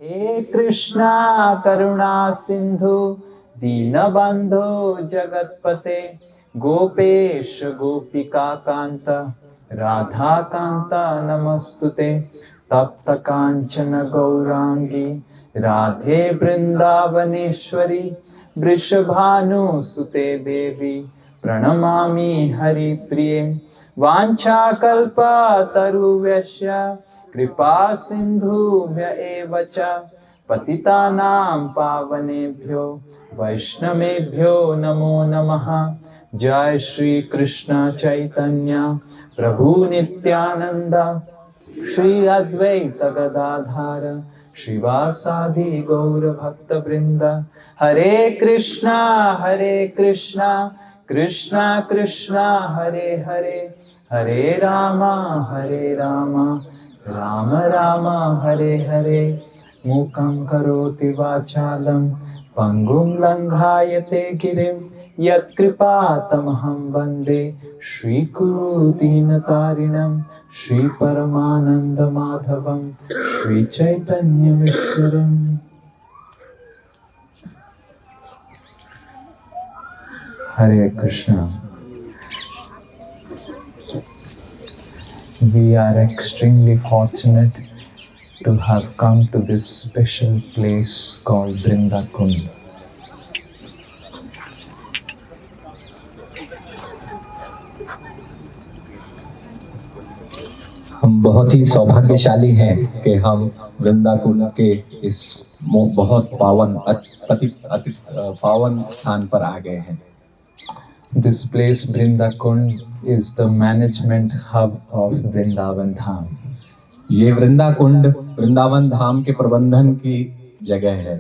हे कृष्णा करुणा सिंधु दीनबंधो जगतपते गोपेश गोपिका कांत राधा कांता नमस्तुते तप्त कांचन गौरांगी राधे वृंदावनेश्वरी वृषभानुसुते देवी प्रणमामि हरिप्रिये वाञ्छाकल्पतरुभ्यश्च कृपा सिंधुभ्य एव च पतितानां पावनेभ्यो वैष्णवेभ्यो नमो नमः। जय श्री कृष्ण चैतन्य प्रभु नित्यानंद श्री अद्वैत गदाधर श्रीवासादि गौर भक्त वृंद। हरे कृष्णा कृष्णा कृष्णा हरे हरे हरे राम राम राम हरे हरे। मूकं करोति वाचालं पंगुं लंघायते गिरिं यत्कृपातमहं वन्दे श्रीकुरुदीनतारिणं श्रीपरमानन्दमाधवं श्रीचैतन्यमीश्वरम्। Hare Krishna. We are extremely fortunate to have come to this special place called Vrinda Kund. हम बहुत ही सौभाग्यशाली हैं कि हम वृंदा कुंड के इस बहुत पावन स्थान पर आ गए हैं। This place Vrinda Kund is the management hub of Vrindavan Dham. ये वृंदा कुंड वृंदावन धाम के प्रबंधन की जगह है।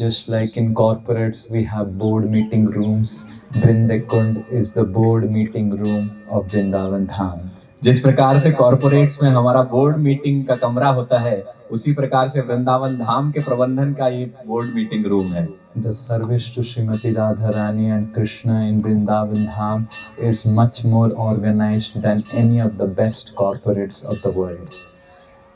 Just like in corporates we have board meeting rooms, Vrinda Kund is the board meeting room of Vrindavan Dham. जिस प्रकार से कॉर्पोरेट्स में हमारा बोर्ड मीटिंग का कमरा होता है, उसी प्रकार से वृंदावन धाम के प्रबंधन का ये बोर्ड मीटिंग रूम है। The service to Srimati Radharani and Krishna in Vrindavan Dham is much more organized than any of the best corporates of the world.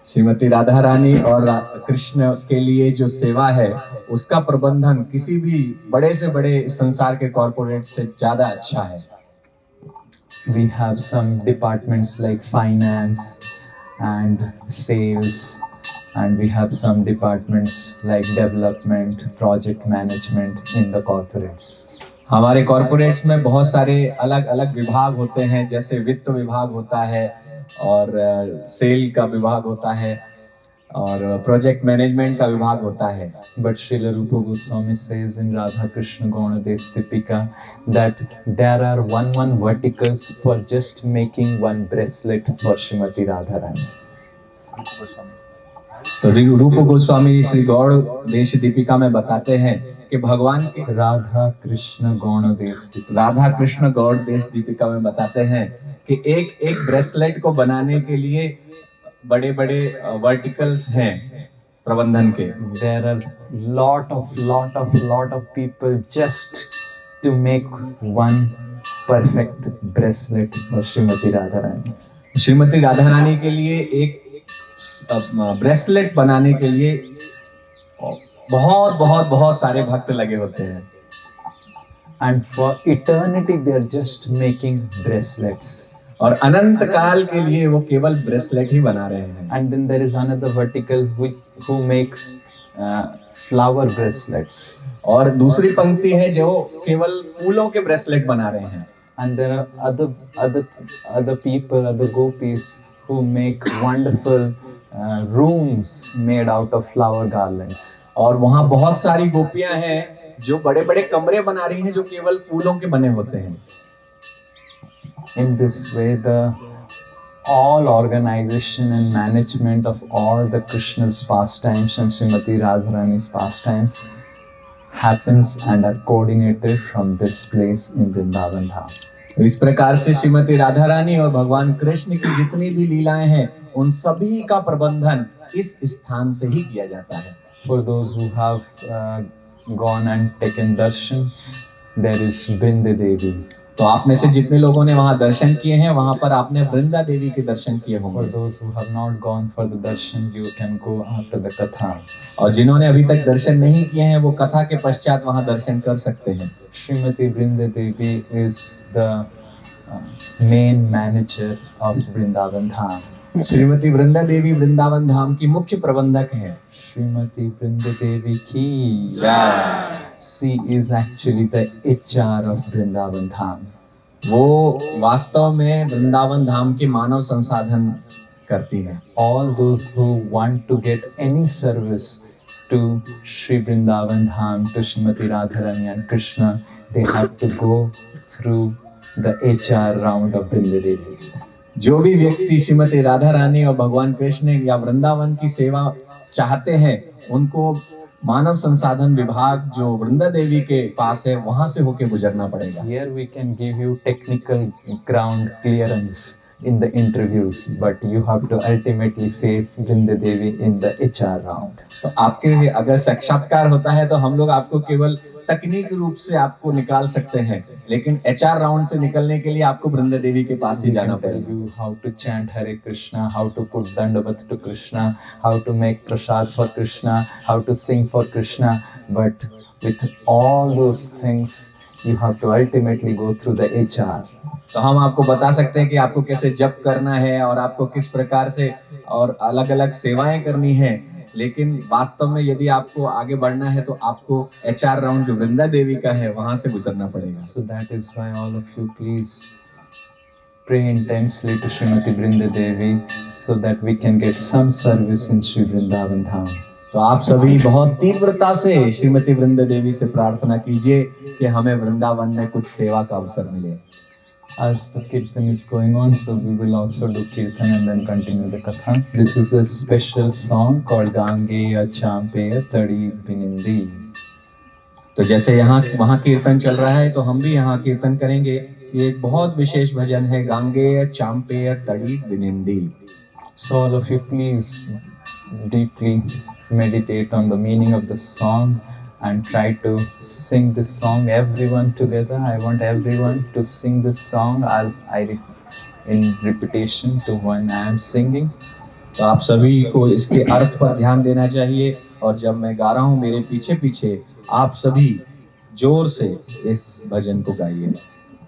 Shrimati Radha Rani और कृष्ण के लिए जो सेवा है, उसका प्रबंधन किसी भी बड़े से बड़े संसार के कॉर्पोरेट से ज्यादा अच्छा है। We have some departments like finance and sales, and we have some departments like development, project management in the corporates. हमारे कॉर्पोरेट्स में बहुत सारे अलग अलग विभाग होते हैं, जैसे वित्त विभाग होता है और सेल का विभाग होता है और प्रोजेक्ट मैनेजमेंट का विभाग होता है। But Srila Rupa Goswami says in Radha Krishna Gaunadesh Deepika that there are one verticals for just making one bracelet for Srimati Radharani. तो रूप गोस्वामी श्री गौड़ देश दीपिका में बताते हैं कि भगवान के राधा कृष्ण गौड़ देश दीपिका में बताते हैं कि एक ब्रेसलेट को बनाने के लिए बड़े बड़े वर्टिकल्स हैं प्रबंधन के। There are lot of people just to make one perfect bracelet for Srimati Radharani. Shrimati Radha रानी के लिए एक ब्रेसलेट बनाने के लिए बहुत सारे भक्त लगे होते हैं। And for eternity they are just making bracelets. और अनंत काल के लिए वो केवल ब्रेसलेट ही बना रहे हैं। And then there is another vertical who makes flower bracelets. और दूसरी पंक्ति है जो केवल फूलों के ब्रेसलेट बना रहे हैं। And there are other people, other gopis who make wonderful rooms made out of flower garlands. और वहाँ बहुत सारी गोपियां हैं जो बड़े बड़े कमरे बना रही हैं जो केवल फूलों के बने होते हैं। In this way, all organization and management of all the Krishna's pastimes and Srimati Radharani's pastimes happens and are coordinated from this place in Vrindavan Dham. इस प्रकार से श्रीमती राधा रानी और भगवान कृष्ण की जितनी भी लीलाएं हैं, उन सभी का प्रबंधन इस स्थान से ही किया जाता है। For those who have gone and taken darshan, there is Vrinda Devi. तो आप में से जितने लोगों ने वहां दर्शन किए हैं, वहां पर आपने वृंदा देवी के दर्शन किए For होंगे। those who have not gone for the darshan, you can go after the katha. और जिन्होंने अभी तक दर्शन नहीं किए हैं, वो कथा के पश्चात वहां दर्शन कर सकते हैं। Srimati Vrinda Devi is the main manager of Vrindavan Dham. Shrimati Vrinda Devi Vrindavan धाम की मुख्य प्रबंधक हैं। Srimati Vrinda Devi ki जय। she is actually the HR of Vrindavan Dham. वो वास्तव में वृंदावन धाम के मानव संसाधन करती हैं। All those who want to get any service to Sri Vrindavan Dham, to Srimati Radharani and Krishna, they have to go through the HR round of Vrinda Devi. जो भी व्यक्ति श्रीमती राधा रानी और भगवान कृष्ण या वृंदावन की सेवा चाहते हैं, उनको मानव संसाधन विभाग जो वृंदा देवी के पास है, वहां से होके गुजरना पड़ेगा। Here we can give you technical ground clearance in the interviews, but you have to ultimately face Vrinda Devi in the HR round. तो आपके अगर साक्षात्कार होता है तो हम लोग आपको केवल तकनीकी रूप से आपको निकाल सकते हैं, लेकिन HR राउंड से निकलने के लिए आपको वृंदा देवी के पास ही We जाना can tell पड़ेगा। you how to chant Hare Krishna, how to put Dandavat to Krishna, how to make prasad for Krishna, how to sing for Krishna, but with all those things, you have to ultimately go through the HR. तो हम आपको बता सकते हैं कि आपको कैसे जप करना है और आपको किस प्रकार से और अलग अलग सेवाएं करनी है, लेकिन वास्तव में यदि आपको आगे बढ़ना है तो आपको HR राउंड जो वृंदा देवी का है वहां से गुजरना पड़ेगा। So that is why all of you please pray intensely to Srimati Vrinda Devi so that we can get some service in Sri Vrindavan Dham. तो आप सभी बहुत तीव्रता से श्रीमती वृंदा देवी से प्रार्थना कीजिए कि हमें वृंदावन में कुछ सेवा का अवसर मिले। As the kirtan is going on, so we will also do kirtan and then continue the katha. This is a special song called Gangeya Champeya Tadi Binindi. तो जैसे यहाँ वहाँ कीर्तन चल रहा है, तो हम भी यहाँ कीर्तन करेंगे। ये एक बहुत विशेष भजन है, गांगेय चांपेय तड़ी विनिंदी। So all of you please deeply meditate on the meaning of the song and try to sing this song everyone together. I want everyone to sing this song as in repetition to when I am singing. तो आप सभी को इसके अर्थ पर ध्यान देना चाहिए, और जब मैं गा रहा हूँ मेरे पीछे पीछे आप सभी जोर से इस भजन को गाइए।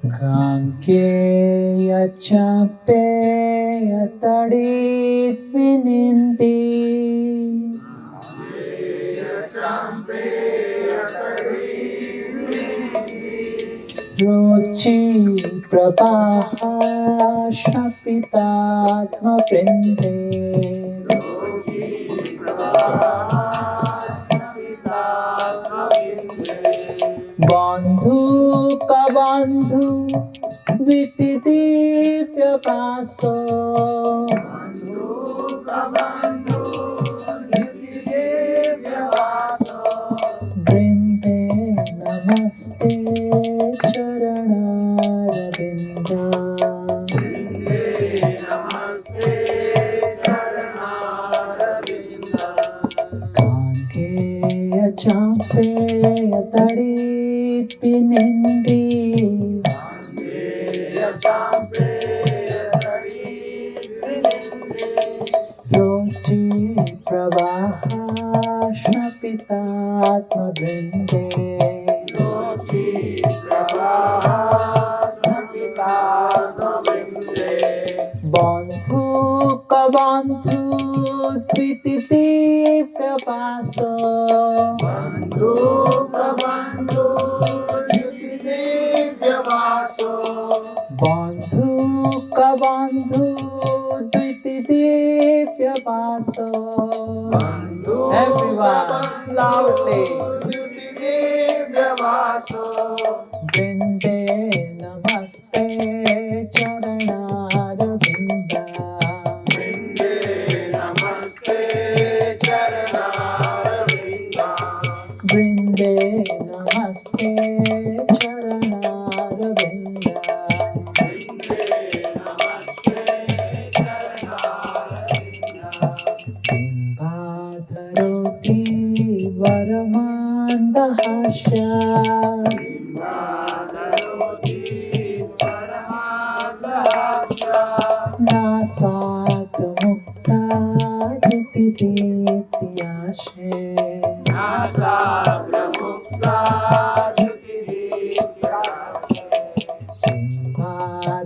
Gangeya Champeya Tadi Vinindi Rochi Prabha Shapitatma Prinde Bandhu ka bandhu Dviti divya paso Brinde namaste charanaravinda Gangeya Champeya Tadi Pinindi Rochi Pravaha Shnapitatma Brinde Bandhu ka bandhu Tviti divya paso Bandhu ka bandhu Dviti divya paso Everyone loudly Brinde namaste charanaravinda Brinde namaste charanaravinda Bimbadharoti varamandahasya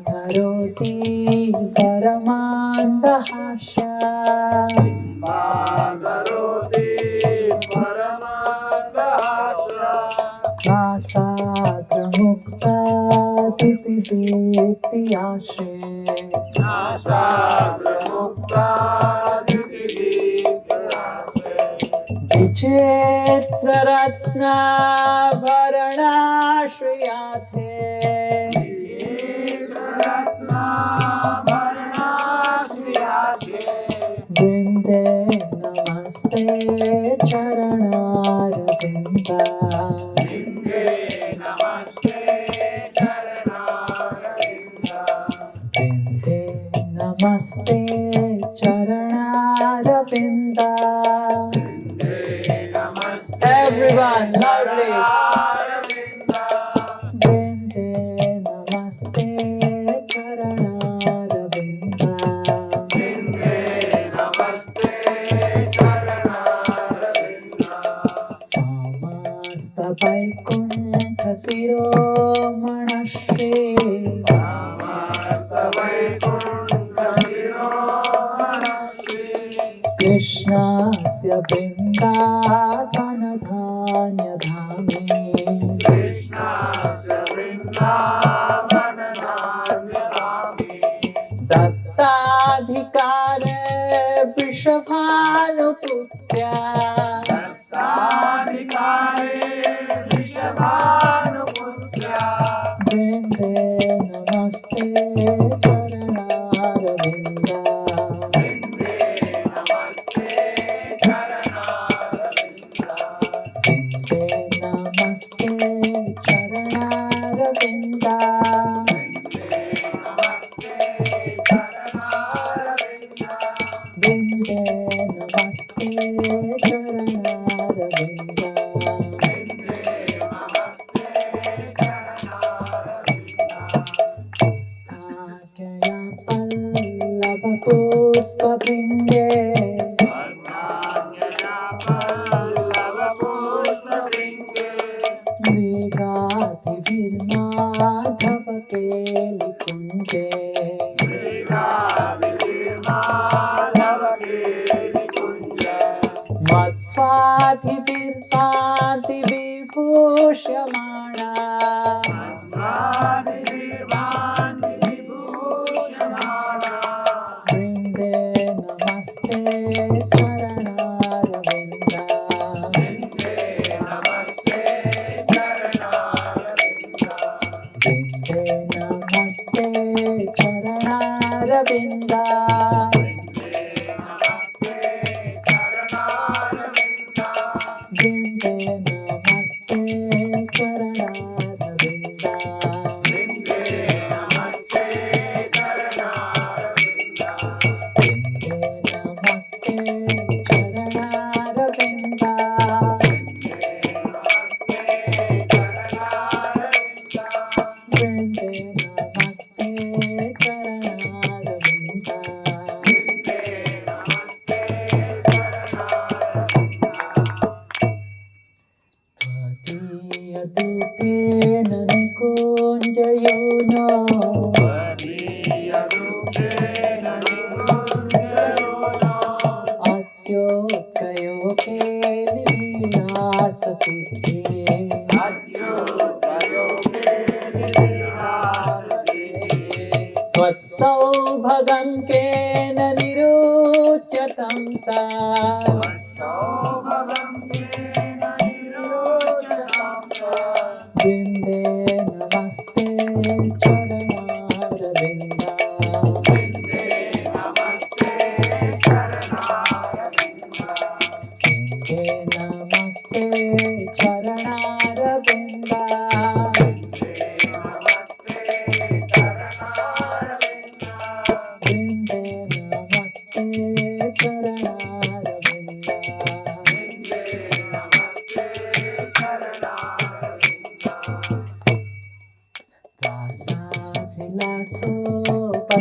धरोति परमान्दहास्य नासाग्रमुक्ता दितिदेति आशे विचित्ररत्नाभरणाश्रयाथे वृन्दे नमस्ते चरणारविन्दा वृन्दे नमस्ते चरणारविन्दा Everyone, loudly. Vinde namaste charanaravinda. Vinde namaste charanaravinda. Samasta vaikuntha siromanashri. Samasta vaikuntha siromanashri. Krishnasya vrindavanadhanyadhami. Krishnasya vrindavanadhanyadhami. Dattadhikare Vrishabhanuputya. Dattadhikare Vrishabhanuputya. Vrinde namaste charanaravinda. मत्वाधिविर्भाति विभूषमाणा वृन्दे नमस्ते चरणारविन्दा। वृन्दे नमस्ते चरणारविन्दा। दूतेन निकुञ्जयोनो अत्योत्कयोके विलाससिद्धि त्वत्सौभगं केन निरुच्यतं ता वृन्दे नमस्ते चरणारविन्दा। वृन्दे नमस्ते चरणारविन्दा। वृन्दे नमस्ते चरणारविन्दा। वृन्दे नमस्ते चरणारविन्दा। वृन्दे नमस्ते चरणारविन्दा।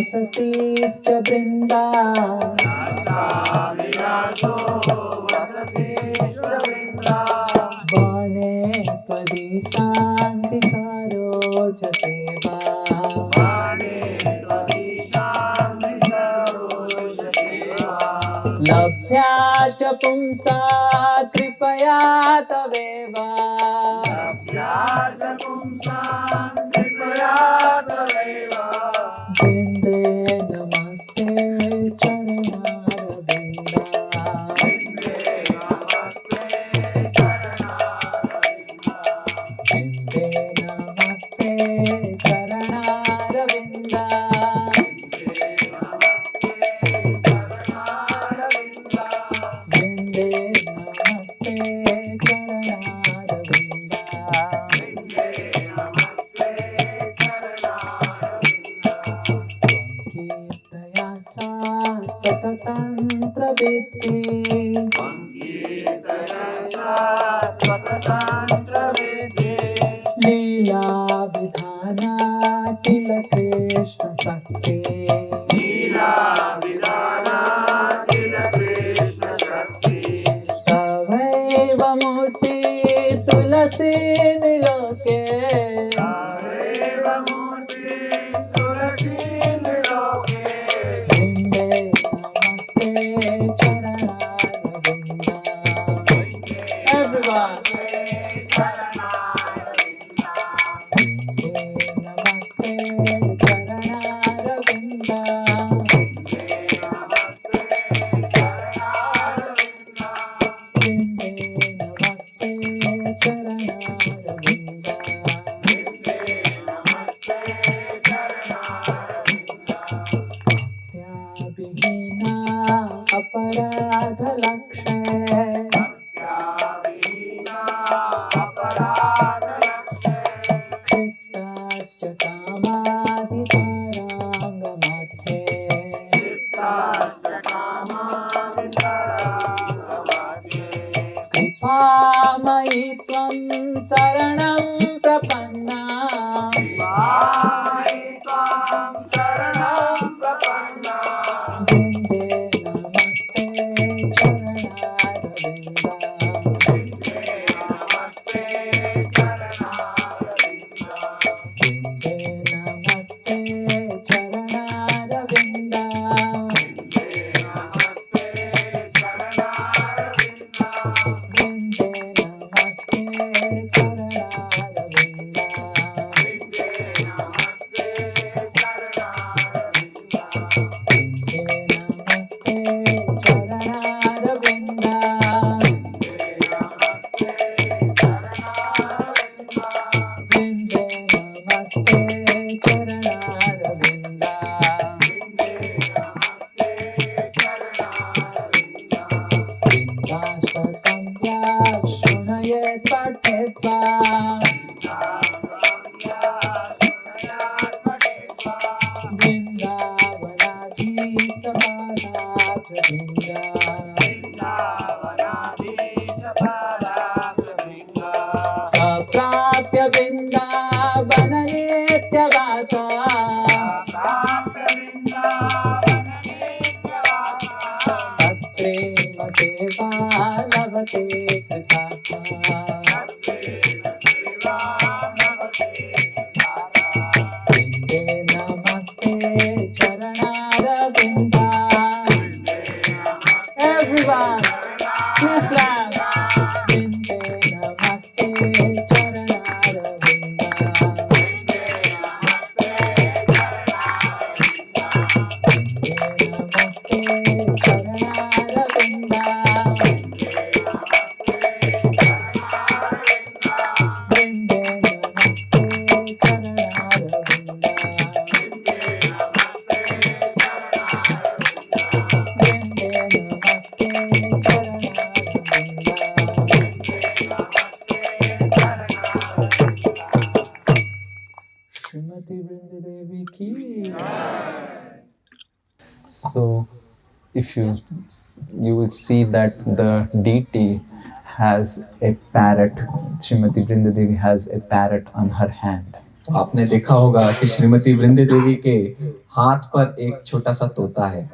वसतिश्च वृन्दा। बने त्वदीशान्ति सरोजसेवा लभ्या च पुंसा कृपया तवेव वृन्दे नमस्ते चरणारविन्दा वृन्दे नमस्ते चरणारविन्दा वृन्दे नमस्ते कीर्तया सा तततन्त्रविद्ये लीला विधाना किल कृष्ण शक्ति तवैव मूर्ति तुलसी निलोके वृन्दे नमस्ते चरणारविन्दा Everyone. वृन्दे नमस्ते चरणारविन्दा वृन्दे नमस्ते चरणारविन्दा भक्त्याविहीना अपराधलक्षे क्षिप्ताश्च कामाधिकाराङ्गमध्ये कृपामयि त्वं शरणं प्रपन्ना वृन्दे नमस्ते चरणारविन्दा वृन्दे नमस्ते चरणारविन्दा वृन्दे नमस्ते चरणारविन्दा वृन्दे नमस्ते चरणारविन्दा वृन्दे नमस्ते चरणारविन्दा वृन्दाशतं या शृणुयात् पठित्वा वृन्दावनाधीशपादाभृङ्गा सप्राप्य वृन्दावननित्यवासा तत्रेव सेवा लभते कृतार्था वृन्दे नमस्ते चरणारविन्दा Everyone, please clap. वृन्दे नमस्ते चरणारविन्दा वृन्दे नमस्ते चरणारविन्दा वृन्दे नमस्ते चरणारविन्दा वृन्दे नमस्ते श्रीमती वृंदा देवी की So if you will see that the deity has a parrot. Srimati Vrinda Devi has a parrot on her hand. तो आपने देखा होगा कि श्रीमती वृंदा देवी के हाथ पर एक छोटा सा तोता है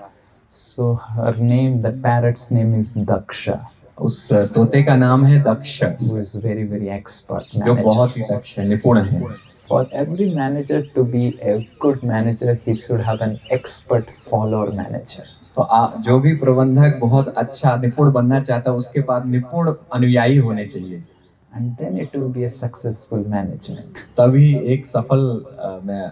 So her name, the parrot's name is Daksha. उस तोते का नाम है दक्ष, who is very, very expert जो manager. बहुत ही दक्ष है, निपुण है. For every manager to be a good manager, he should have an expert follower manager. तो जो भी प्रबंधक बहुत अच्छा निपुण बनना चाहता है, उसके पास निपुण अनुयायी होने चाहिए. And then it will be a successful management. तभी एक सफल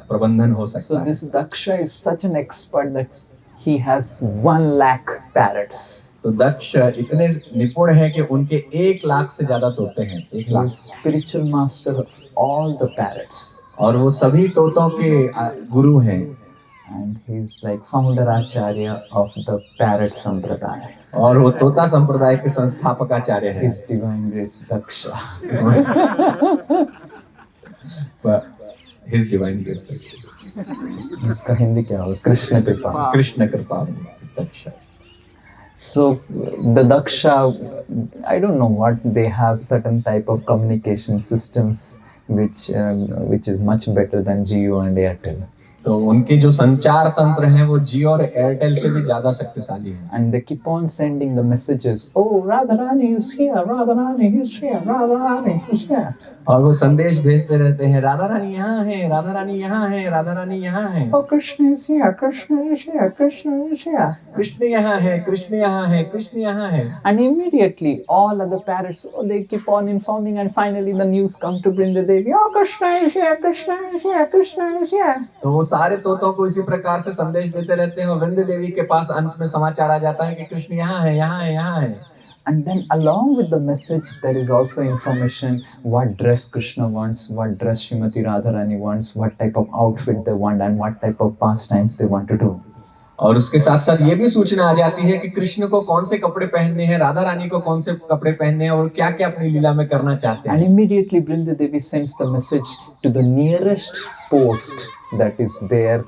प्रबंधन हो सकता So है. this Daksha is such an expert that he has 1 lakh parrots. तो दक्ष इतने निपुण है कि उनके 1 लाख से ज्यादा तोते हैं. 1 He lakh. is spiritual master of all the parrots. और वो सभी तोतों के गुरु हैं. And he is like founder acharya of the parrot sampradaya. और वो तोता संप्रदाय के संस्थापक आचार्य हैं. His divine grace Daksha. His divine grace दक्ष. इसका हिंदी क्या होगा? कृष्ण कृपा. कृष्ण कृपा दक्ष. So the Daksha, I don't know what they have, certain type of communication systems which is much better than Jio and Airtel. तो उनके जो संचार तंत्र हैं वो जियो और एयरटेल से भी ज्यादा शक्तिशाली हैं. And they keep on sending the messages. Oh, Radharani is here. Radharani is here. Radharani is here. और वो संदेश भेजते रहते हैं, राधा रानी यहाँ है, राधा रानी यहाँ है, राधा रानी यहाँ है. Oh, Krishna is here. Krishna is here. Krishna is here. Krishna यहाँ है, कृष्ण यहाँ है, कृष्ण यहाँ है. And immediately all other parrots, they keep on informing, and finally the news come to Brinda Devi. Oh, Krishna is here. Krishna is here. Krishna is here. तो वो सारे तोतों को इसी प्रकार से संदेश देते रहते हैं और वृंदा देवी के पास अंत में समाचार आ जाता है कि कृष्ण यहाँ है, यहाँ है, यहाँ है. And then along with the message, there is also information what dress Krishna wants, what dress Srimati Radharani wants, what type of outfit they want, and what type of pastimes they want to do. और उसके साथ साथ ये भी सूचना आ जाती है कि कृष्ण को कौन से कपड़े पहनने हैं, राधा रानी को कौन से कपड़े पहनने हैं और क्या क्या अपनी लीला में करना चाहते And हैं. immediately Brinda Devi sends the message to the nearest post that is there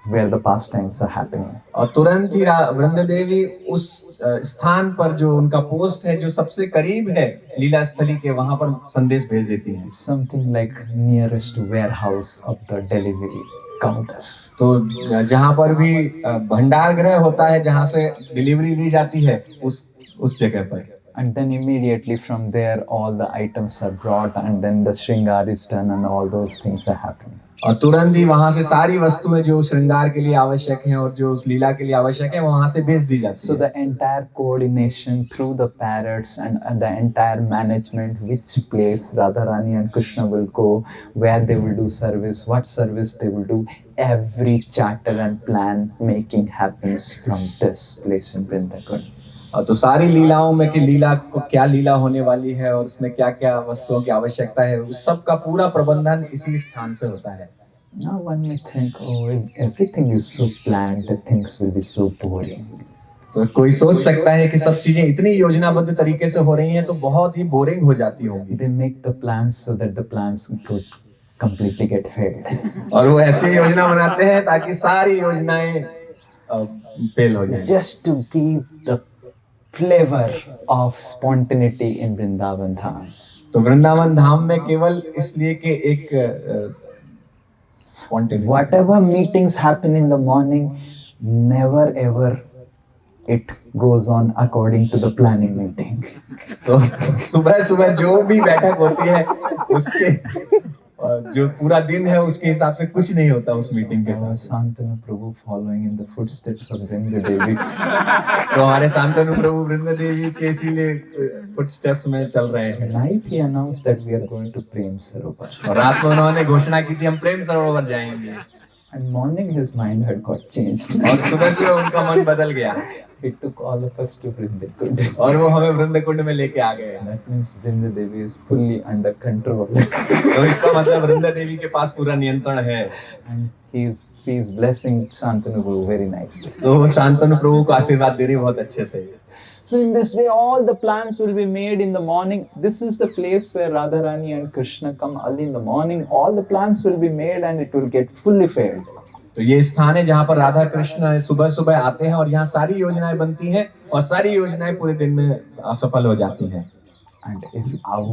where the pastimes are happening. और तुरंत ही वृंदा देवी उस स्थान पर जो उनका पोस्ट है जो सबसे करीब है लीला स्थली के, वहां पर संदेश भेज देती हैं. Something like nearest warehouse of the delivery counter. तो जहां पर भी भंडार गृह होता है जहां से डिलीवरी दी जाती है उस जगह पर. And then immediately from there all the items are brought, and then the shringar is done and all those things are happening. और तुरंत ही वहां से सारी वस्तुएं जो श्रृंगार के लिए आवश्यक हैं और जो उस लीला के लिए आवश्यक है वहां से भेज दी जाती So है. the entire coordination through the parrots and the entire management, which place Radharani and Krishna will go, where they will do service, what service they will do, every charter and plan making happens from this place in Vrindavan. तो सारी लीलाओं में कि लीला को क्या लीला होने वाली है और उसमें क्या क्या वस्तुओं की आवश्यकता है, उस सब का पूरा प्रबंधन इसी स्थान से होता है. Now one may think, oh, if everything is so planned, the things will be so boring. तो कोई सोच सकता है कि सब चीजें इतनी योजनाबद्ध तरीके से हो रही हैं तो बहुत ही बोरिंग हो जाती होंगी. They make the plans so that the plans could completely get failed. और वो ऐसी योजना बनाते हैं ताकि सारी योजनाएं फेल हो जाएं. Just to give the flavor of spontaneity in Vrindavan Dham. तो वृंदावन धाम में केवल इसलिए कि एक spontaneity. Whatever meetings happen in the morning, never ever it goes on according to the planning meeting. तो सुबह सुबह जो भी बैठक होती है उसके जो पूरा दिन है उसके हिसाब से कुछ नहीं होता उस मीटिंग के Our साथ. Santanu Prabhu following in the footsteps of Vrinda Devi. तो हमारे शांतनु प्रभु वृंदा देवी के इसीलिए फुटस्टेप्स में चल रहे हैं. Night he announced that we are going to Prem Sarovar. और रात में उन्होंने घोषणा की थी हम प्रेम सरोवर जाएंगे. And morning his mind had got changed. और सुबह सुबह उनका मन बदल गया He took all of us to Vrindakund. और वो हमें वृंदाकुंड में लेके आ गए. That means Vrinda Devi is fully under control. तो इसका मतलब वृंदा देवी के पास पूरा नियंत्रण है. And she is blessing Shantanu Prabhu very nicely. तो वो शांतनु प्रभु को आशीर्वाद दे रही है बहुत अच्छे से. So in this way, all the plans will be made in the morning. This is the place where Radharani and Krishna come early in the morning. All the plans will be made and it will get fully failed. तो ये स्थान है जहाँ पर राधा कृष्ण सुबह सुबह आते हैं और यहाँ सारी योजनाएं बनती हैं और सारी योजनाएं पूरे दिन में असफल हो जाती हैं. And if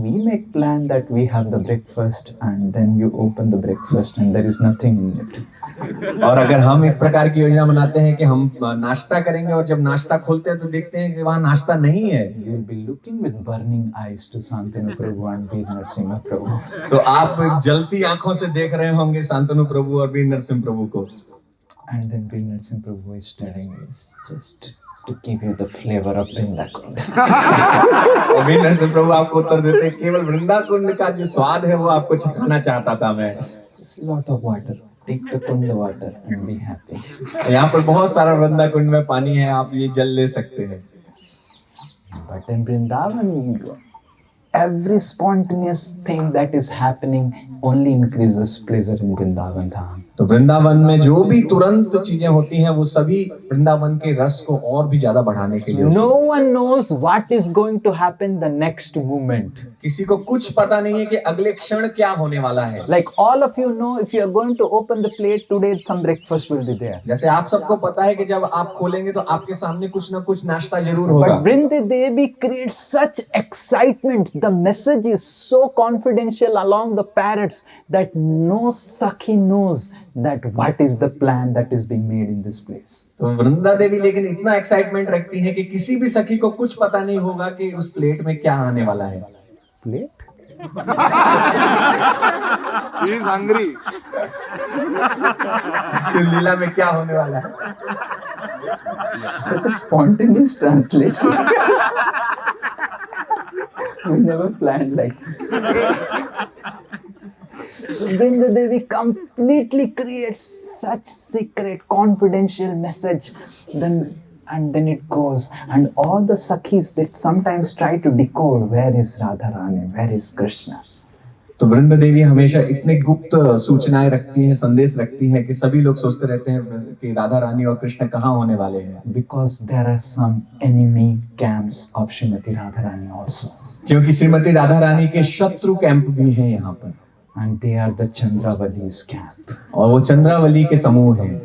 we make plan that we have the breakfast and then you open the breakfast and there is nothing in it. और अगर हम इस प्रकार की योजना बनाते हैं कि हम नाश्ता करेंगे और जब नाश्ता खोलते हैं तो देखते हैं कि वहाँ नाश्ता नहीं है, You will be looking with burning eyes to Santanu Prabhu and Veer Narasimha Prabhu. तो आप जलती आंखों से देख रहे होंगे शांतनु प्रभु और वीर नरसिंह प्रभु को। And then Veer Narasimha Prabhu is telling us just to give you the flavor of Vrindakuнд. और वीर नरसिंह प्रभु आपको उत्तर देते हैं, केवल वृंदाकुंड का जो स्वाद है वो आपको चखाना चाहता था मैं। Just a lot of water. Take the kunda water and be happy. यहाँ पर बहुत सारा वृंदाकुंड में पानी है, आप ये जल ले सकते हैं। But in Vrindavan, every spontaneous thing that is happening only increases pleasure in Vrindavan Dham. तो वृंदावन में जो भी तुरंत चीजें होती हैं वो सभी वृंदावन के रस को और भी ज्यादा बढ़ाने के लिए होती No one knows what is going to happen the next moment. हैं। किसी को कुछ पता नहीं है कि अगले क्षण क्या होने वाला है। Like all of you know, if you are going to open the plate today, some breakfast will be there. जैसे आप सबको पता है कि जब आप खोलेंगे तो आपके सामने कुछ ना कुछ नाश्ता जरूर होगा। But Vrindi Devi creates such excitement. The message is so confidential along the parrots that no Sakhi knows that what is the plan that is being made in this place. तो वृंदा देवी लेकिन इतना एक्साइटमेंट रखती है कि किसी भी सखी को कुछ पता नहीं होगा कि उस प्लेट में क्या आने वाला है। Plate? He is hungry. कि लीला में क्या होने वाला है। Such a spontaneous translation. We never planned like this. So Vrinda Devi completely creates such secret, confidential message. Then it goes, and all the Sakhis that sometimes try to decode where is Radharani, where is Krishna. तो वृंदा देवी हमेशा इतने गुप्त सूचनाएं रखती हैं, संदेश रखती हैं कि सभी लोग सोचते रहते हैं कि राधा रानी और कृष्ण कहाँ होने वाले हैं। Because there are some enemy camps of Srimati Radharani also. क्योंकि श्रीमती राधा रानी के शत्रु कैंप भी हैं यहाँ पर, And they are the Chandravali's camp. और वो चंद्रावली के समूह हैं।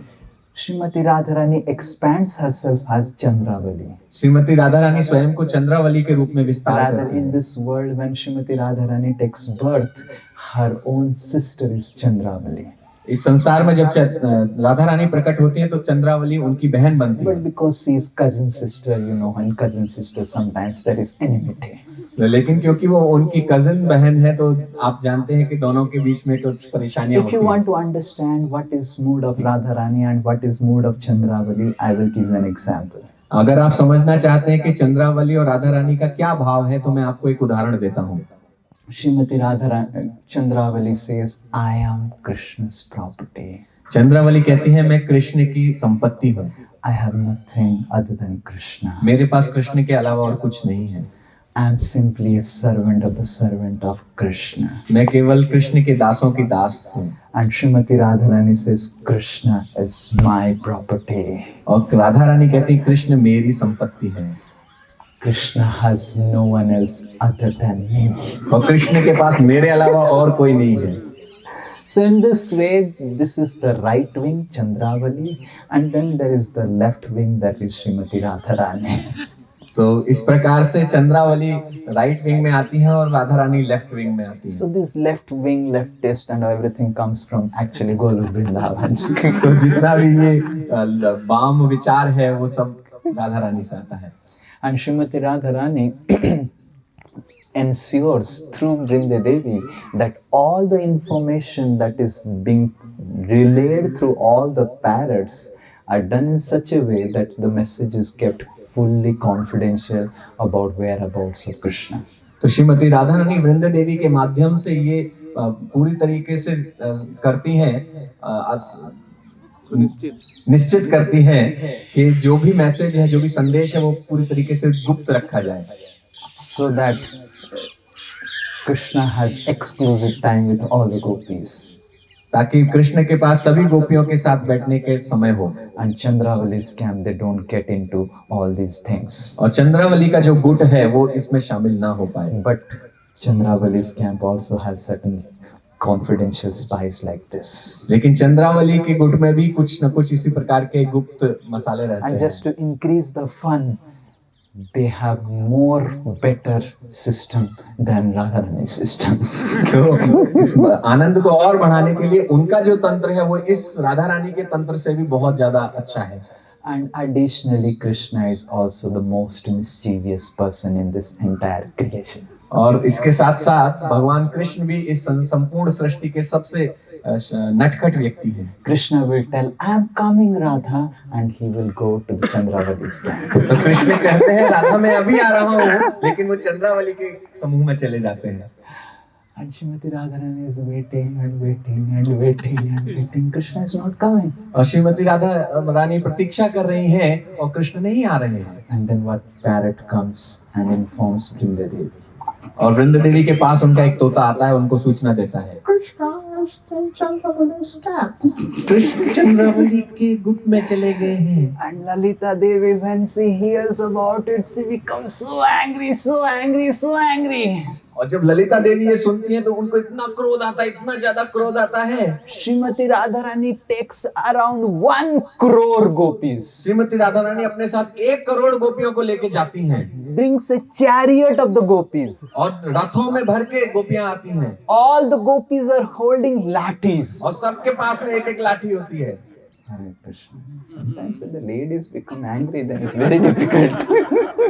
Srimati Radharani expands herself as Chandravali. Shrimati Radha रानी स्वयं को चंद्रावली के रूप में विस्तार Rather, करती in हैं। this world, when Srimati Radharani takes birth, her own sister is Chandravali. इस संसार में जब राधा रानी प्रकट होती है तो चंद्रावली उनकी बहन बनती But है। because she is cousin sister, you know, and cousin sister sometimes there is enmity. लेकिन क्योंकि वो उनकी कजिन बहन है तो आप जानते हैं कि दोनों के बीच में कुछ परेशानियां If you होती हैं। want to understand what is mood of Radharani and what is mood of Chandravali, I will give you an example. अगर आप समझना चाहते हैं कि चंद्रावली और राधा रानी का क्या भाव है तो मैं आपको एक उदाहरण देता हूँ। Srimati Radharani, Chandravali says, I am Krishna's property. Chandravali कहती है मैं कृष्ण की संपत्ति हूँ, I have nothing other than Krishna. मेरे पास कृष्ण के अलावा और कुछ नहीं है। I am simply a servant of the servant of Krishna. मैं केवल कृष्ण के दासों की दास हूँ। And Srimati Radharani says, Krishna is my property. और राधा रानी कहती है कृष्ण मेरी संपत्ति है। Krishna has no one else other than me. और कृष्ण के पास मेरे अलावा और कोई नहीं है। So in this way, this is the right wing, Chandravali, and then there is the left wing, that is Srimati Radharani. तो इस प्रकार से चंद्रावली राइट विंग में आती है और राधा रानी लेफ्ट विंग में आती है। So this left wing, leftist and everything comes from actually Golur Vrindavan. तो जितना भी ये वाम विचार है वो सब राधा रानी से आता है। And Srimati Radharani ensures through Vrinda Devi that all the information that is being relayed through all the parrots are done in such a way that the message is kept fully confidential about whereabouts of Krishna. तो श्रीमती राधा रानी वृंदा देवी के माध्यम से ये पूरी तरीके से करती हैं, निश्चित करती हैं कि जो भी मैसेज है, जो भी संदेश है वो पूरी तरीके से गुप्त रखा जाए, So that Krishna has exclusive time with all the gopis. ताकि कृष्ण के पास सभी गोपियों के साथ बैठने के समय हो। And Chandravali's camp, they don't get into all these things. और चंद्रावली का जो गुट है वो इसमें शामिल ना हो पाए। But Chandravali's camp also has certain confidential spies like this. लेकिन चंद्रावली के गुट में भी कुछ न कुछ इसी प्रकार के गुप्त मसाले रहते And हैं। just to increase the fun, they have more better system than Radharani's system. तो इस आनंद को और बढ़ाने के लिए उनका जो तंत्र है वो इस राधा रानी के तंत्र से भी बहुत ज्यादा अच्छा है। And additionally, Krishna is also the most mischievous person in this entire creation. और इसके साथ साथ भगवान कृष्ण भी इस संपूर्ण सृष्टि के सबसे नटखट व्यक्ति हैं। Krishna will tell, "I am coming, Radha," and he will go to the Chandravali's camp. तो कृष्ण कहते हैं राधा मैं अभी आ रहा हूँ, लेकिन वो चंद्रावली के समूह में चले जाते हैं। And Srimati Radharani is waiting and waiting and waiting and waiting. Krishna is not coming. और श्रीमती राधा रानी प्रतीक्षा कर रही हैं और कृष्ण नहीं आ रहे हैं। And then what parrot comes and informs Vrinda Devi. और वृंदा देवी के पास उनका एक तोता आता है, उनको सूचना देता है कृष्ण चंद्रावली के गुट में चले गए हैं। And Lalita Devi, when she hears about it, she becomes so angry, so angry, so angry. और जब ललिता देवी ये सुनती हैं तो उनको इतना क्रोध आता है, इतना ज्यादा क्रोध आता है। Srimati Radharani takes around 1 crore gopis. Shrimati Radha रानी अपने साथ 1 करोड़ गोपियों को लेके जाती हैं। Brings a chariot of the gopis. और रथों में भर के गोपियां आती हैं। All the gopis are holding lathis. और सबके पास में एक एक लाठी होती है। Hare Krishna. Sometimes when the ladies become angry, then it's very difficult.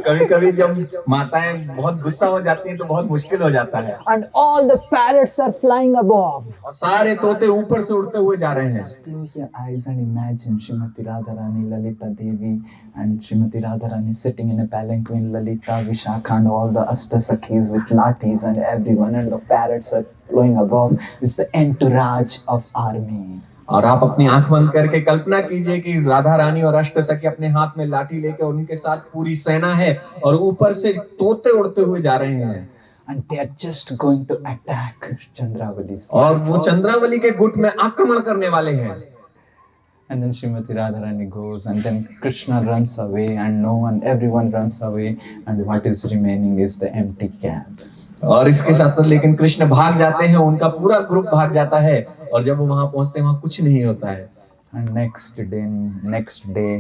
कभी-कभी जब माताएं बहुत गुस्सा हो जाती हैं तो बहुत मुश्किल हो जाता है। And all the parrots are flying above. और सारे तोते ऊपर से उड़ते हुए जा रहे हैं। Close your eyes and imagine Srimati Radharani, Lalita Devi, and Srimati Radharani sitting in a palanquin, Lalita, Vishakha, and all the Ashtasakhis with lathis and everyone, and the parrots are flowing above. It's the entourage of army. और आप अपनी आंख बंद करके कल्पना कीजिए कि राधा रानी और अष्टसखी अपने हाथ में लाठी लेकर उनके साथ पूरी सेना है और ऊपर से तोते उड़ते हुए जा रहे हैं। And they are just going to attack Chandravali. और वो चंद्रावली के गुट में आक्रमण करने वाले हैं। And then Srimati Radharani goes, and then Krishna runs away, and no one, everyone runs away, and what is remaining is the empty camp. और इसके साथ लेकिन कृष्ण भाग जाते हैं, उनका पूरा ग्रुप भाग जाता है और जब वो वहां पहुंचते हैं वहां कुछ नहीं होता है। And next day,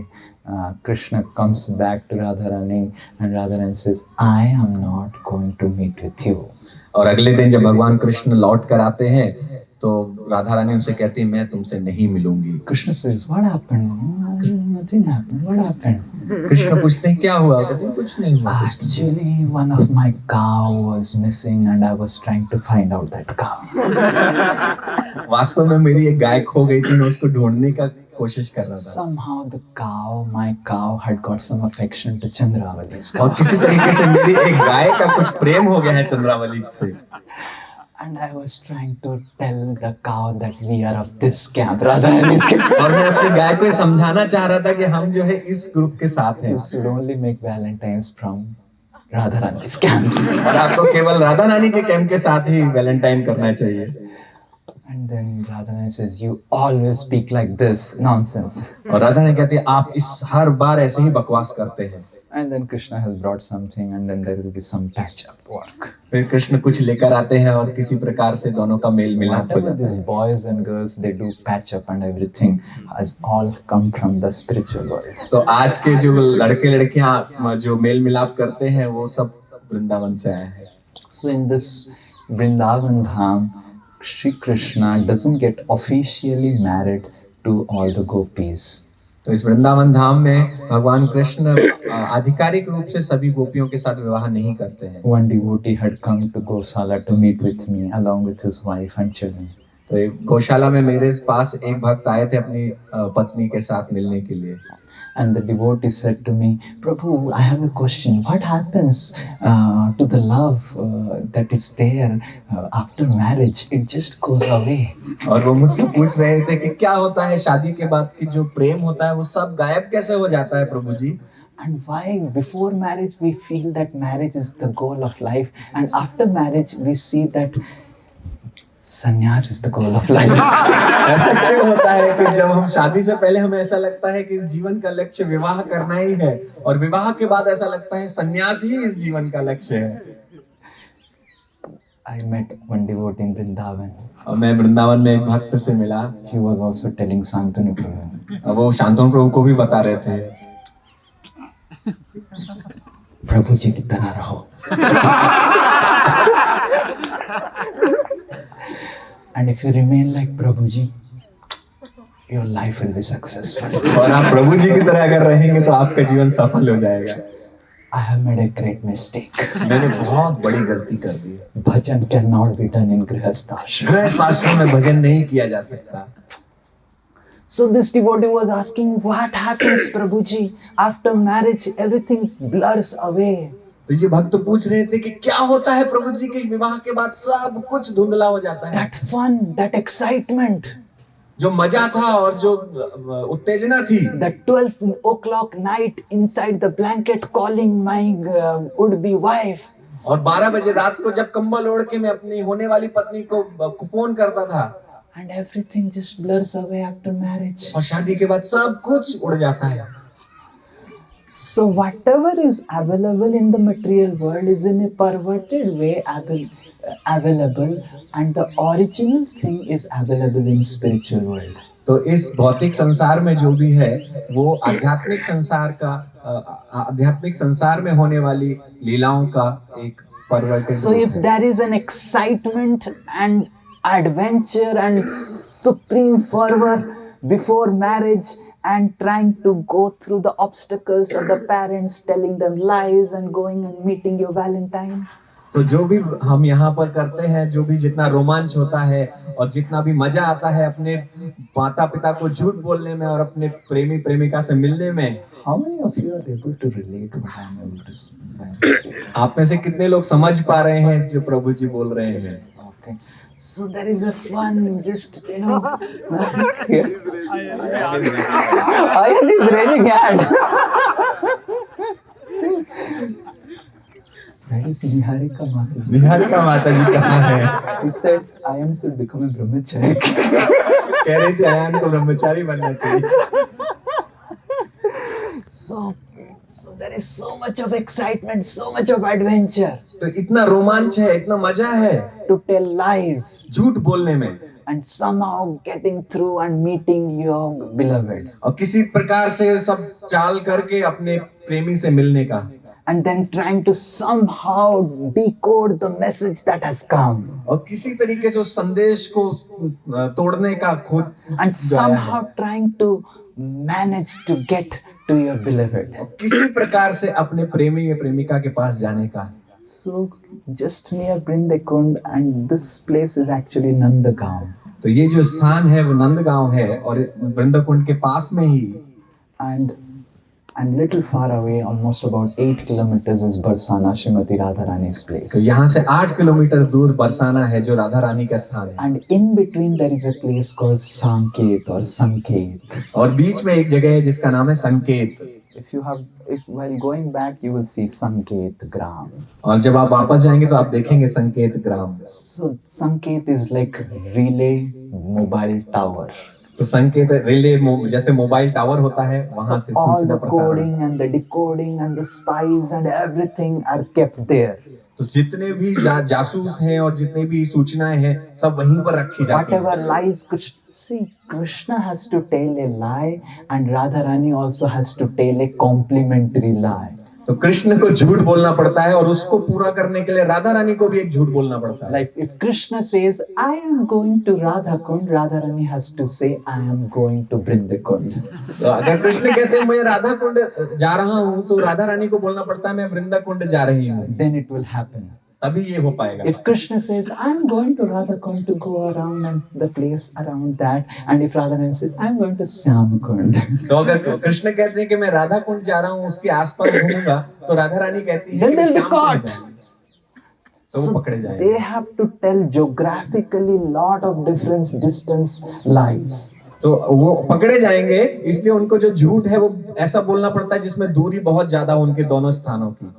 Krishna comes back to Radharani, and Radharani says, "I am not going to meet with you." और अगले दिन जब भगवान कृष्ण लौट कर आते हैं तो राधा रानी उनसे कहती है मैं तुमसे नहीं मिलूंगी। Krishna says, "What happened?" "Nothing happened. What happened?" Krishna पूछते हैं क्या हुआ? कहते हैं कुछ नहीं हुआ। Actually, one of my cow was missing, and I was trying to find out that cow. वास्तव में मेरी एक गाय खो गई थी, मैं उसको ढूंढने का कोशिश कर रहा था। Somehow my cow had got some affection to Chandravali's cow. और किसी तरीके से मेरी एक गाय का कुछ प्रेम हो गया है चंद्रावली से। And I was trying to tell the cow that we are of this camp, Radharani's camp. और मैं अपनी गाय को समझाना चाह रहा था कि हम जो है इस ग्रुप के साथ हैं। You should only make Valentines from Radharani's camp. और आपको केवल राधा रानी के कैंप के साथ ही वैलेंटाइन करना चाहिए। And then Radharani says, "You always speak like this nonsense." और राधा रानी कहती है आप इस हर बार ऐसे ही बकवास करते हैं। And then Krishna has brought something, and then there will be some patch-up work. फिर कृष्ण कुछ लेकर आते हैं और किसी प्रकार से दोनों का मेल मिलाप हो Whatever जाता these है। boys and girls they do patch-up and everything has all come from the spiritual world. तो आज के जो लड़के लड़कियां जो मेल मिलाप करते हैं वो सब वृंदावन से आए हैं। So in this Vrindavan Dham, Shri Krishna doesn't get officially married to all the gopis. तो इस वृंदावन धाम में भगवान कृष्ण आधिकारिक रूप से सभी गोपियों के साथ विवाह नहीं करते हैं। One devotee had come to Gosala to meet with me along with his wife and children. तो एक गौशाला में मेरे पास एक भक्त आए थे अपनी पत्नी के साथ मिलने के लिए। And the devotee said to me, "Prabhu, I have a question. What happens to the love that is there after marriage? It just goes away." और वो मुझसे पूछ रहे थे कि क्या होता है शादी के बाद की जो प्रेम होता है वो सब गायब कैसे हो जाता है प्रभु जी? And why before marriage we feel that marriage is the goal of life, and after marriage we see that संन्यास is the goal of life. ऐसा क्यों होता है कि जब हम शादी से पहले हमें ऐसा लगता है कि इस जीवन का लक्ष्य विवाह करना ही है और विवाह के बाद ऐसा लगता है संन्यास ही इस जीवन का लक्ष्य है। I met one devotee in Vrindavan. और मैं वृंदावन में एक भक्त से मिला। He was also telling Santanu Prabhu. वो शांतनु प्रभु को भी बता रहे थे। प्रभु जी की तरह रहो. And if you remain like Prabhu ji, your life will be successful. और आप प्रभु जी की तरह अगर रहेंगे तो आपका जीवन सफल हो जाएगा. I have made a great mistake. मैंने बहुत बड़ी गलती कर दी. Bhajan cannot be done in Grihastha ashram. गृहस्थ आश्रम में भजन नहीं किया जा सकता. So this devotee was asking, what happens, Prabhuji? After marriage, everything blurs away. तो ये भक्त पूछ रहे थे कि क्या होता है प्रभु जी के विवाह के बाद सब कुछ धुंधला हो जाता है. That fun, that excitement, जो मजा था और जो उत्तेजना थी, that 12 o'clock night inside the blanket calling my would-be wife. और 12 बजे रात को जब कंबल ओढ़ के मैं अपनी होने वाली पत्नी को फोन करता था. And everything just blurs away after marriage. और शादी के बाद सब कुछ उड़ जाता है. So whatever is available in the material world is in a perverted way available, and the original thing is available in spiritual world. तो इस भौतिक संसार में जो भी है वो आध्यात्मिक संसार में होने वाली लीलाओं का एक perverted. So if there is an excitement and adventure and supreme fervor before marriage, and trying to go through the obstacles of the parents telling them lies and going and meeting your Valentine. तो जो भी हम यहाँ पर करते हैं, जो भी जितना रोमांच होता है और जितना भी मजा आता है अपने माता पिता को झूठ बोलने में और अपने प्रेमी प्रेमिका से मिलने में. How many of you are able to relate what I am able to say? आप में से कितने लोग समझ पा रहे हैं जो प्रभु जी बोल रहे हैं? Okay. So there is a fun, just here. Ayan is raging at. That is Niharika Mataji. Niharika माता जी कहाँ है? He said, Ayan should become a brahmachari. कह रही थी आयन को ब्रह्मचारी बनना चाहिए. So there is so much of excitement, so much of adventure. तो इतना रोमांच है, इतना मजा है To tell lies झूठ बोलने में and somehow getting through and meeting your beloved. और किसी प्रकार से सब चाल करके अपने प्रेमी से मिलने का. And then trying to somehow decode the message that has come. और किसी तरीके से उस संदेश को तोड़ने का खोज. And somehow trying to manage to get to your beloved. किसी प्रकार से अपने प्रेमी या प्रेमिका के पास जाने का. So just near Brindakund, and this place is actually Nandagaon. तो ये जो स्थान है वो नंदगांव है और वृंदाकुंड के पास में ही. And little far away, almost about 8 kilometers, is Barsana, Srimati Radharani's place. तो यहाँ से 8 किलोमीटर दूर बरसाना है जो राधा रानी का स्थान है. And in between there is a place called Sanket or Sanket. और बीच में एक जगह है जिसका नाम है संकेत. If while going back you will see Sanket Gram. और जब आप वापस जाएंगे तो आप देखेंगे संकेत ग्राम. So Sanket is like relay mobile tower. तो संकेत रिले जैसे मोबाइल टावर होता है वहां से all सूचना the प्रसारण. coding and the decoding and the spies and everything are kept there. तो जितने भी जासूस हैं और जितने भी सूचनाएं हैं सब वहीं पर रखी जाती हैं. Whatever lies, Krishna has to tell a lie and Radharani also has to tell a complimentary lie. तो कृष्ण को झूठ बोलना पड़ता है और उसको पूरा करने के लिए राधा रानी को भी एक झूठ बोलना पड़ता है. Like if Krishna says, I am going to Radhakund, Radharani has to say, I am going to Brindakund. तो अगर कृष्ण कहते हैं मैं राधा कुंड जा रहा हूँ तो राधा रानी को बोलना पड़ता है मैं वृंदा कुंड जा रही हूँ. Then it will happen. तभी ये हो पाएगा. If Krishna says, I am going to Radhakund to go around and the place around that, and if Radharani says, I am going to Syamakund. तो अगर कृष्ण कहते हैं कि मैं राधा कुंड जा रहा हूँ उसके आसपास घूमूंगा तो राधा रानी कहती है Then कि they'll be Shyam Kund caught. जाएंगे. तो वो पकड़े जाएंगे. They have to tell geographically lot of different distance lies. तो वो पकड़े जाएंगे इसलिए उनको जो झूठ है वो ऐसा बोलना पड़ता है जिसमें दूरी बहुत ज्यादा उनके दोनों स्थानों की.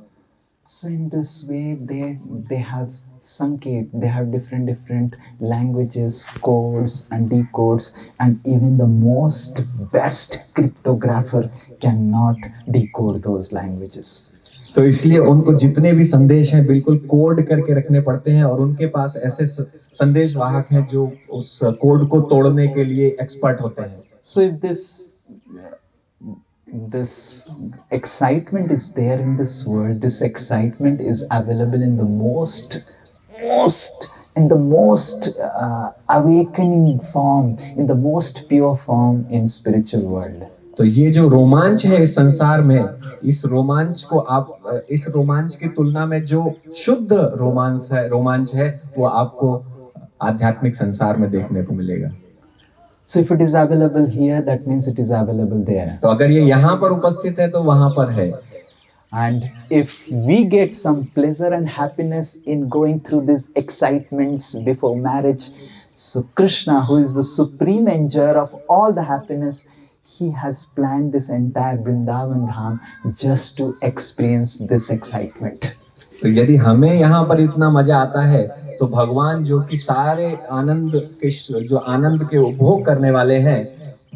So in this way they have Sanket, they have different languages, codes and decodes, and even the most best cryptographer cannot decode those languages. तो इसलिए उनको जितने भी संदेश हैं बिल्कुल कोड करके रखने पड़ते हैं और उनके पास ऐसे संदेश वाहक हैं जो उस कोड को तोड़ने के लिए एक्सपर्ट होते हैं. So this excitement is there in this world. This excitement is available in the most awakening form, in the most pure form in spiritual world. तो ये जो रोमांच है इस संसार में, इस रोमांच को आप इस रोमांच की तुलना में जो शुद्ध रोमांच है वो आपको आध्यात्मिक संसार में देखने को मिलेगा। So if it is available here, that means it is available there. तो अगर ये यहाँ पर उपस्थित है तो वहां पर है। And if we get some pleasure and happiness in going through these excitements before marriage, so Krishna, who is the supreme enjoyer of all the happiness, he has planned this entire Vrindavan Dham just to experience this excitement. तो यदि हमें यहाँ पर इतना मजा आता है तो भगवान जो कि सारे आनंद के उपभोग करने वाले हैं,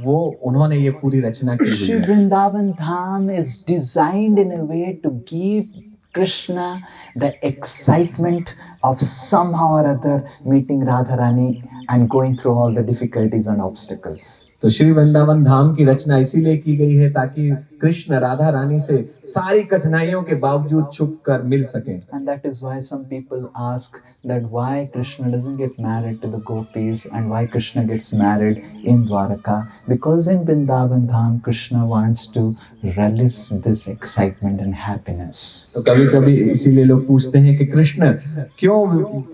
वो उन्होंने ये पूरी रचना की हुई Shri है। Vrindavan Dham is designed in a way to give Krishna the excitement of somehow or other meeting Radharani and going through all the difficulties and obstacles. तो श्री वृंदावन धाम की रचना इसीलिए की गई है ताकि कृष्ण राधा रानी से सारी कठिनाइयों के बावजूद छुप कर मिल सकें। And that is why some people ask that why Krishna doesn't get married to the gopis and why Krishna gets married in Dwaraka. Because in Vrindavan Dham, Krishna wants to relish this excitement and happiness. तो कभी कभी इसीलिए लोग पूछते हैं कि कृष्ण क्यों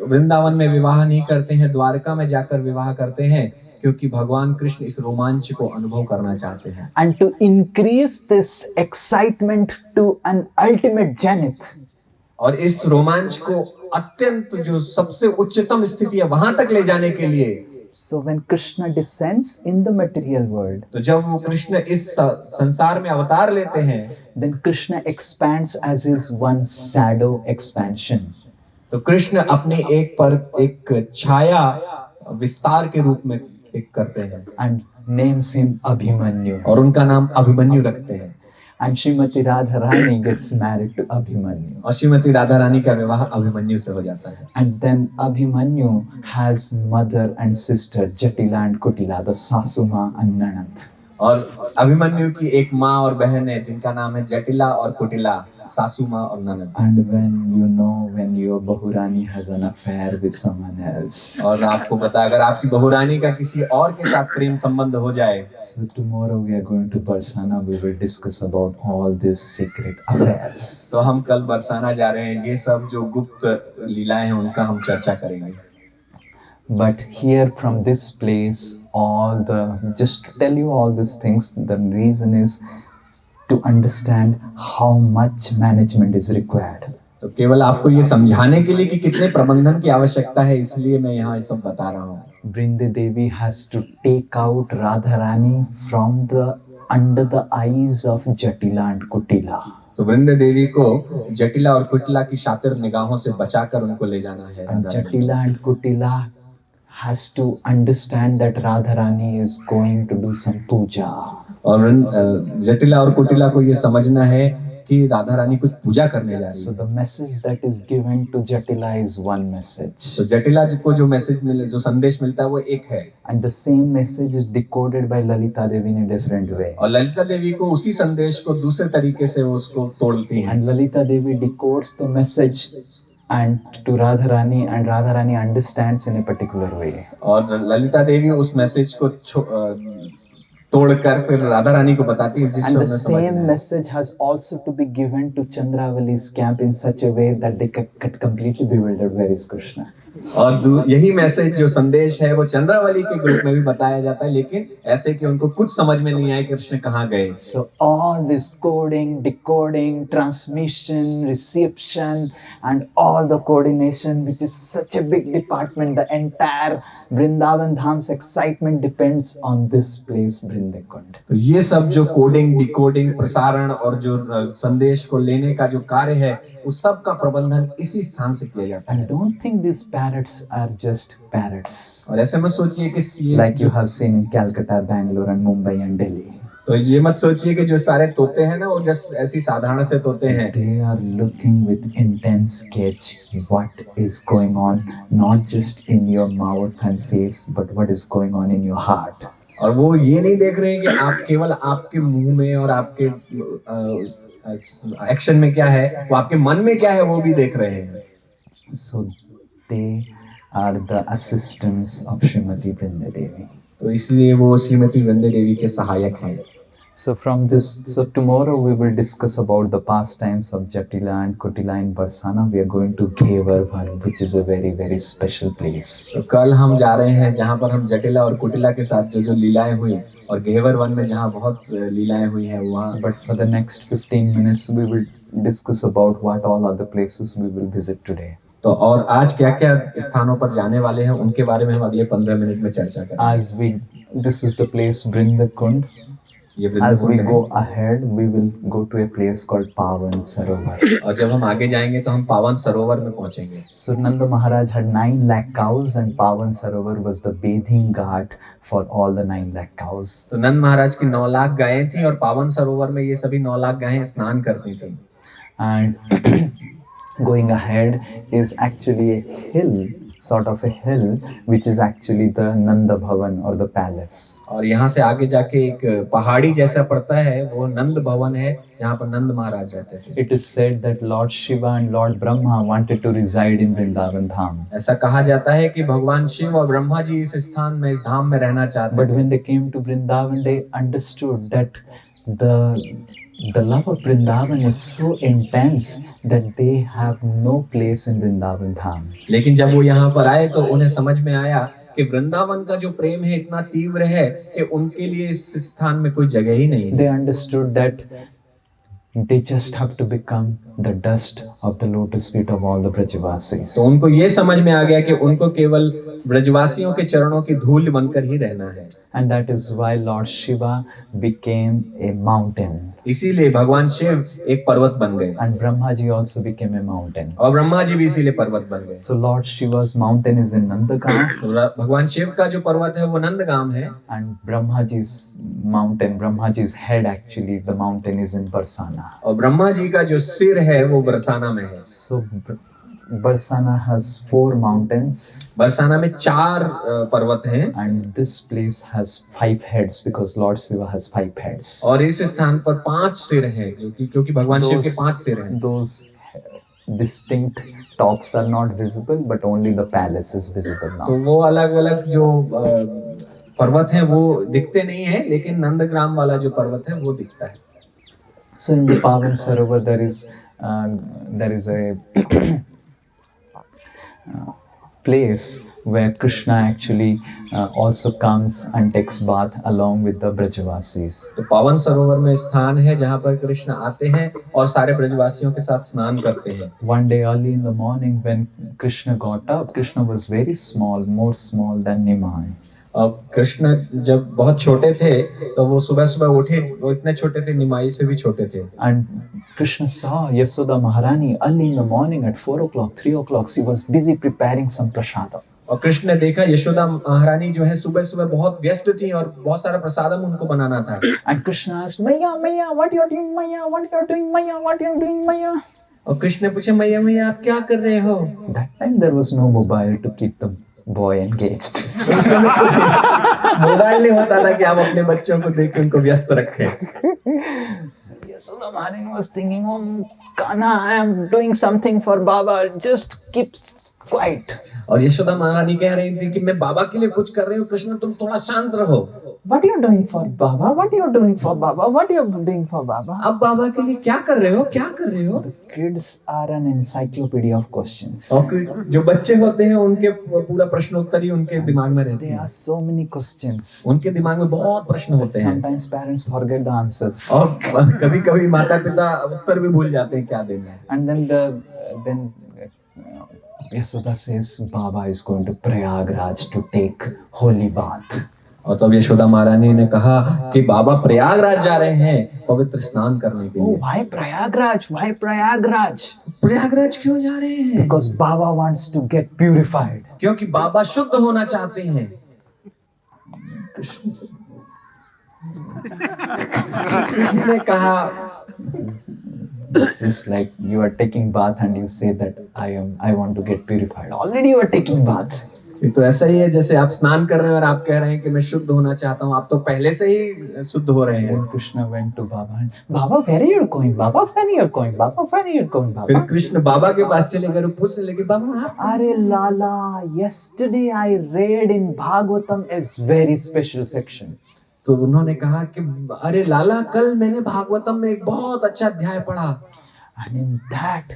वृंदावन में विवाह नहीं करते हैं, द्वारका में जाकर विवाह करते हैं, क्योंकि भगवान कृष्ण इस रोमांच को अनुभव करना चाहते हैं। And to increase this excitement to an ultimate zenith, और इस रोमांच को अत्यंत जो सबसे उच्चतम स्थिति है वहां तक ले जाने के लिए, so when Krishna descends in the material world, तो जब वो कृष्ण इस संसार में अवतार लेते हैं, then Krishna expands as his one shadow expansion. तो कृष्ण अपने एक छाया विस्तार के रूप में एक करते हैं And names him Abhimanyu. और उनका नाम अभिमन्यु रखते हैं। And Srimati Radharani gets married to Abhimanyu. और श्रीमती राधा रानी का विवाह अभिमन्यु से हो जाता है। And then Abhimanyu has mother and sister Jatila and Kutila, the Sasuma and Nanad. और अभिमन्यु की एक माँ और बहन है जिनका नाम है जटिला और कुटिला, सासू माँ और ननद। And when your Bahurani has an affair with someone else. और आपको पता है अगर आपकी बहुरानी का किसी और के साथ प्रेम संबंध हो जाए, So tomorrow we are going to Barsana. We will discuss about all these secret affairs. तो हम कल बरसाना जा रहे हैं, ये सब जो गुप्त लीलाएं हैं उनका हम चर्चा करेंगे। But here from this place, just to tell you all these things, the reason is to understand how much management is required. तो केवल आपको ये समझाने के लिए कि कितने प्रबंधन की आवश्यकता है, इसलिए मैं यहाँ ये सब बता रहा हूँ। Brinde Devi has to take out Radharani from under the eyes of Jatila and Kutila. तो वृंद देवी को जटिला और कुटिला की शातिर निगाहों से बचाकर उनको ले जाना है। And Jatila and Kutila has to understand that Radharani is going to do some puja. और जटिला और कुटिला को ये समझना है कि राधा रानी कुछ पूजा करने जा रही So है। the message that is given to Jatila is one message. तो जटिला को जो मैसेज मिले, जो संदेश मिलता है वो एक है, And the same message is decoded by Lalita Devi in a different way. और ललिता देवी को उसी संदेश को दूसरे तरीके से वो उसको तोड़ती हैं। And Lalita Devi decodes the message and to Radharani, and Radharani understands in a particular way. और ललिता देवी उस मैसेज को तोड़कर फिर राधा रानी को बताती है जिससे And the उन्हें समझना same है। message has also to be given to Chandravali's camp in such a way that they get completely bewildered. Where is Krishna? और यही मैसेज जो संदेश है वो चंद्रावली के ग्रुप में भी बताया जाता है, लेकिन ऐसे कि उनको कुछ समझ में नहीं आया कृष्ण कहाँ गए। So all this coding, decoding, transmission, reception, and all the coordination, which is such a big department, the entire Vrindavan Dham's excitement depends on this place, Vrindakund. तो ये सब जो कोडिंग, डिकोडिंग, प्रसारण और जो संदेश को लेने का जो कार्य है, उस सब का प्रबंधन इसी स्थान से किया जाता है। And don't think these parrots are just parrots. और ऐसे मत सोचिए कि Like you have seen in Calcutta, Bangalore, and Mumbai and Delhi. तो ये मत सोचिए कि जो सारे तोते हैं ना वो जस्ट ऐसी साधारण से तोते हैं। They are looking with intense sketch what is going on, not just in your mouth and face, but what is going on in your heart. और वो ये नहीं देख रहे हैं कि आप केवल आपके मुंह में और आपके एक्शन में क्या है, वो आपके मन में क्या है वो भी देख रहे हैं. So they are the assistants of Srimati Vrinda Devi. तो इसलिए वो श्रीमती वृंदा देवी के सहायक हैं. So tomorrow we will discuss about the pastimes of Jatila and Kutila in Barsana. We are going to Ghevarvan, which is a very, very special place. तो कल हम जा रहे हैं जहाँ पर हम जटिला और कुटिला के साथ जो लीलाएं हुई, और घेवर वन में जहाँ बहुत लीलाएं हुई हैं वहाँ. But for the next 15 minutes we will discuss about what all other places we will visit today. तो और आज क्या क्या स्थानों पर जाने वाले हैं उनके बारे में हम अगले 15 मिनट में चर्चा करेंगे. This is the place Brinda Kund. As we go ahead, we will go to a place called Pavan Sarovar. और जब हम आगे जाएंगे तो हम पावन सरोवर में पहुंचेंगे. So Nanda Maharaj had 9 lakh cows, and Pavan Sarovar was the bathing ghat for all the 9 lakh cows. तो नंद महाराज की 9 लाख गायें थी और पावन सरोवर में ये सभी 9 लाख गायें स्नान करती थी. And going ahead is actually a hill, sort of a hill, which is actually the Nanda Bhavan or the palace. और यहाँ से आगे जाके एक पहाड़ी जैसा पड़ता है, वो नंद भवन है जहाँ पर नंद महाराज रहते थे. It is said that Lord Shiva and Lord Brahma wanted to reside in Vrindavan Dham. ऐसा कहा जाता है कि भगवान शिव और ब्रह्मा जी इस स्थान में, इस धाम में रहना चाहते थे. But when they came to Vrindavan, they understood that the love of Vrindavan is so intense that they have no place in Vrindavan Dham. लेकिन जब वो यहाँ पर आए तो उन्हें समझ में आया कि वृंदावन का जो प्रेम है इतना तीव्र है कि उनके लिए इस स्थान में कोई जगह ही नहीं है. They understood that they just have to become the dust of the lotus feet of all the Brajavasis. तो उनको ये समझ में आ गया कि उनको केवल ब्रजवासियों के चरणों की धूल बनकर ही रहना है. And that is why Lord Shiva became a mountain. इसीलिए भगवान शिव एक पर्वत बन गए. And Brahma ji also became a mountain. और ब्रह्मा जी भी इसीलिए पर्वत बन गए. So Lord Shiva's mountain is in Nandagam. तो भगवान शिव का जो पर्वत है वो नंदगाम है. And Brahma ji's mountain, Brahma ji's head, actually the mountain is in Barsana. और ब्रह्मा जी का जो सिर है वो बरसाना में है. So Barsana has 4 mountains. Barsana में 4 पर्वत हैं. And this place has 5 heads because Lord Shiva has 5 heads. और इस स्थान पर 5 सिर हैं क्योंकि भगवान शिव के 5 सिर हैं. Those distinct tops are not visible, but only the palace is visible now. तो वो अलग-अलग जो पर्वत हैं वो दिखते नहीं हैं, लेकिन नंदग्राम वाला जो पर्वत है वो दिखता है. So in the Pavan Sarovar there is a place where Krishna actually also comes and takes bath along with the Brajavasis. तो पावन सरोवर में स्थान है जहाँ पर कृष्ण आते हैं और सारे ब्रजवासियों के साथ स्नान करते हैं. One day early in the morning when Krishna got up, Krishna was very small, more small than Nimai. और कृष्ण जब बहुत छोटे थे तो वो सुबह सुबह उठे, वो इतने छोटे थे, निमाई से भी छोटे थे. And Krishna saw Yasoda Maharani early in the morning at 4 o'clock, 3 o'clock. She was busy preparing some prasada. और कृष्ण ने देखा यशोदा महारानी जो है सुबह सुबह बहुत व्यस्त थी और बहुत सारा प्रसादम उनको बनाना था. And Krishna asked, Maya, Maya, what you are doing, Maya? What you are doing, Maya? What you are doing, Maya? और कृष्ण ने पूछा, मैया मैया आप क्या कर रहे हो? That time there was no mobile to keep the boy engaged. Mobile नहीं होता था कि आप अपने बच्चों को देख के उनको व्यस्त रखें. Yasoda Maharani was thinking, oh, Kana, I am doing something for Baba. Just keep quiet. और यशोदा महारानी कह रही थी कि मैं बाबा के लिए कुछ कर रही हूँ, कृष्ण तुम थोड़ा शांत रहो. What you are doing for Baba? What you are doing for Baba? What you are doing for Baba? अब बाबा के लिए क्या कर रहे हो, क्या कर रहे हो? The kids are an encyclopedia of questions. और जो बच्चे होते हैं उनके पूरा प्रश्नोत्तरी उनके दिमाग में रहते There हैं. are so many questions. उनके दिमाग में बहुत प्रश्न होते हैं. Sometimes parents forget the answers. और कभी-कभी माता-पिता उत्तर भी भूल जाते हैं क्या देना है. And then Yasoda says Baba is going to Prayagraj to take holy bath. और तब यशोदा महारानी ने कहा कि बाबा प्रयागराज जा रहे हैं पवित्र स्नान करने के Oh, लिए. why Prayagraj? Why Prayagraj? Prayagraj क्यों जा रहे हैं? Because Baba wants to get purified. क्योंकि बाबा शुद्ध होना चाहते हैं. कृष्ण ने कहा, This is like you are taking bath and you say that I want to get purified. Already you are taking bath. ये तो ऐसा ही है जैसे आप स्नान कर रहे हैं और आप कह रहे हैं कि मैं शुद्ध होना चाहता हूँ, आप तो पहले से ही शुद्ध हो रहे हैं। Then Krishna went to Baba and Baba, where are you going? Baba, where are you going? Baba, where are you going? फिर Baba. कृष्ण बाबा के पास चले गए और पूछने लगे, बाबा आप Are Lala, yesterday I read in Bhagavatam is very special section. तो उन्होंने कहा कि अरे लाला, कल मैंने भागवतम में एक बहुत अच्छा अध्याय पढ़ा, And in that,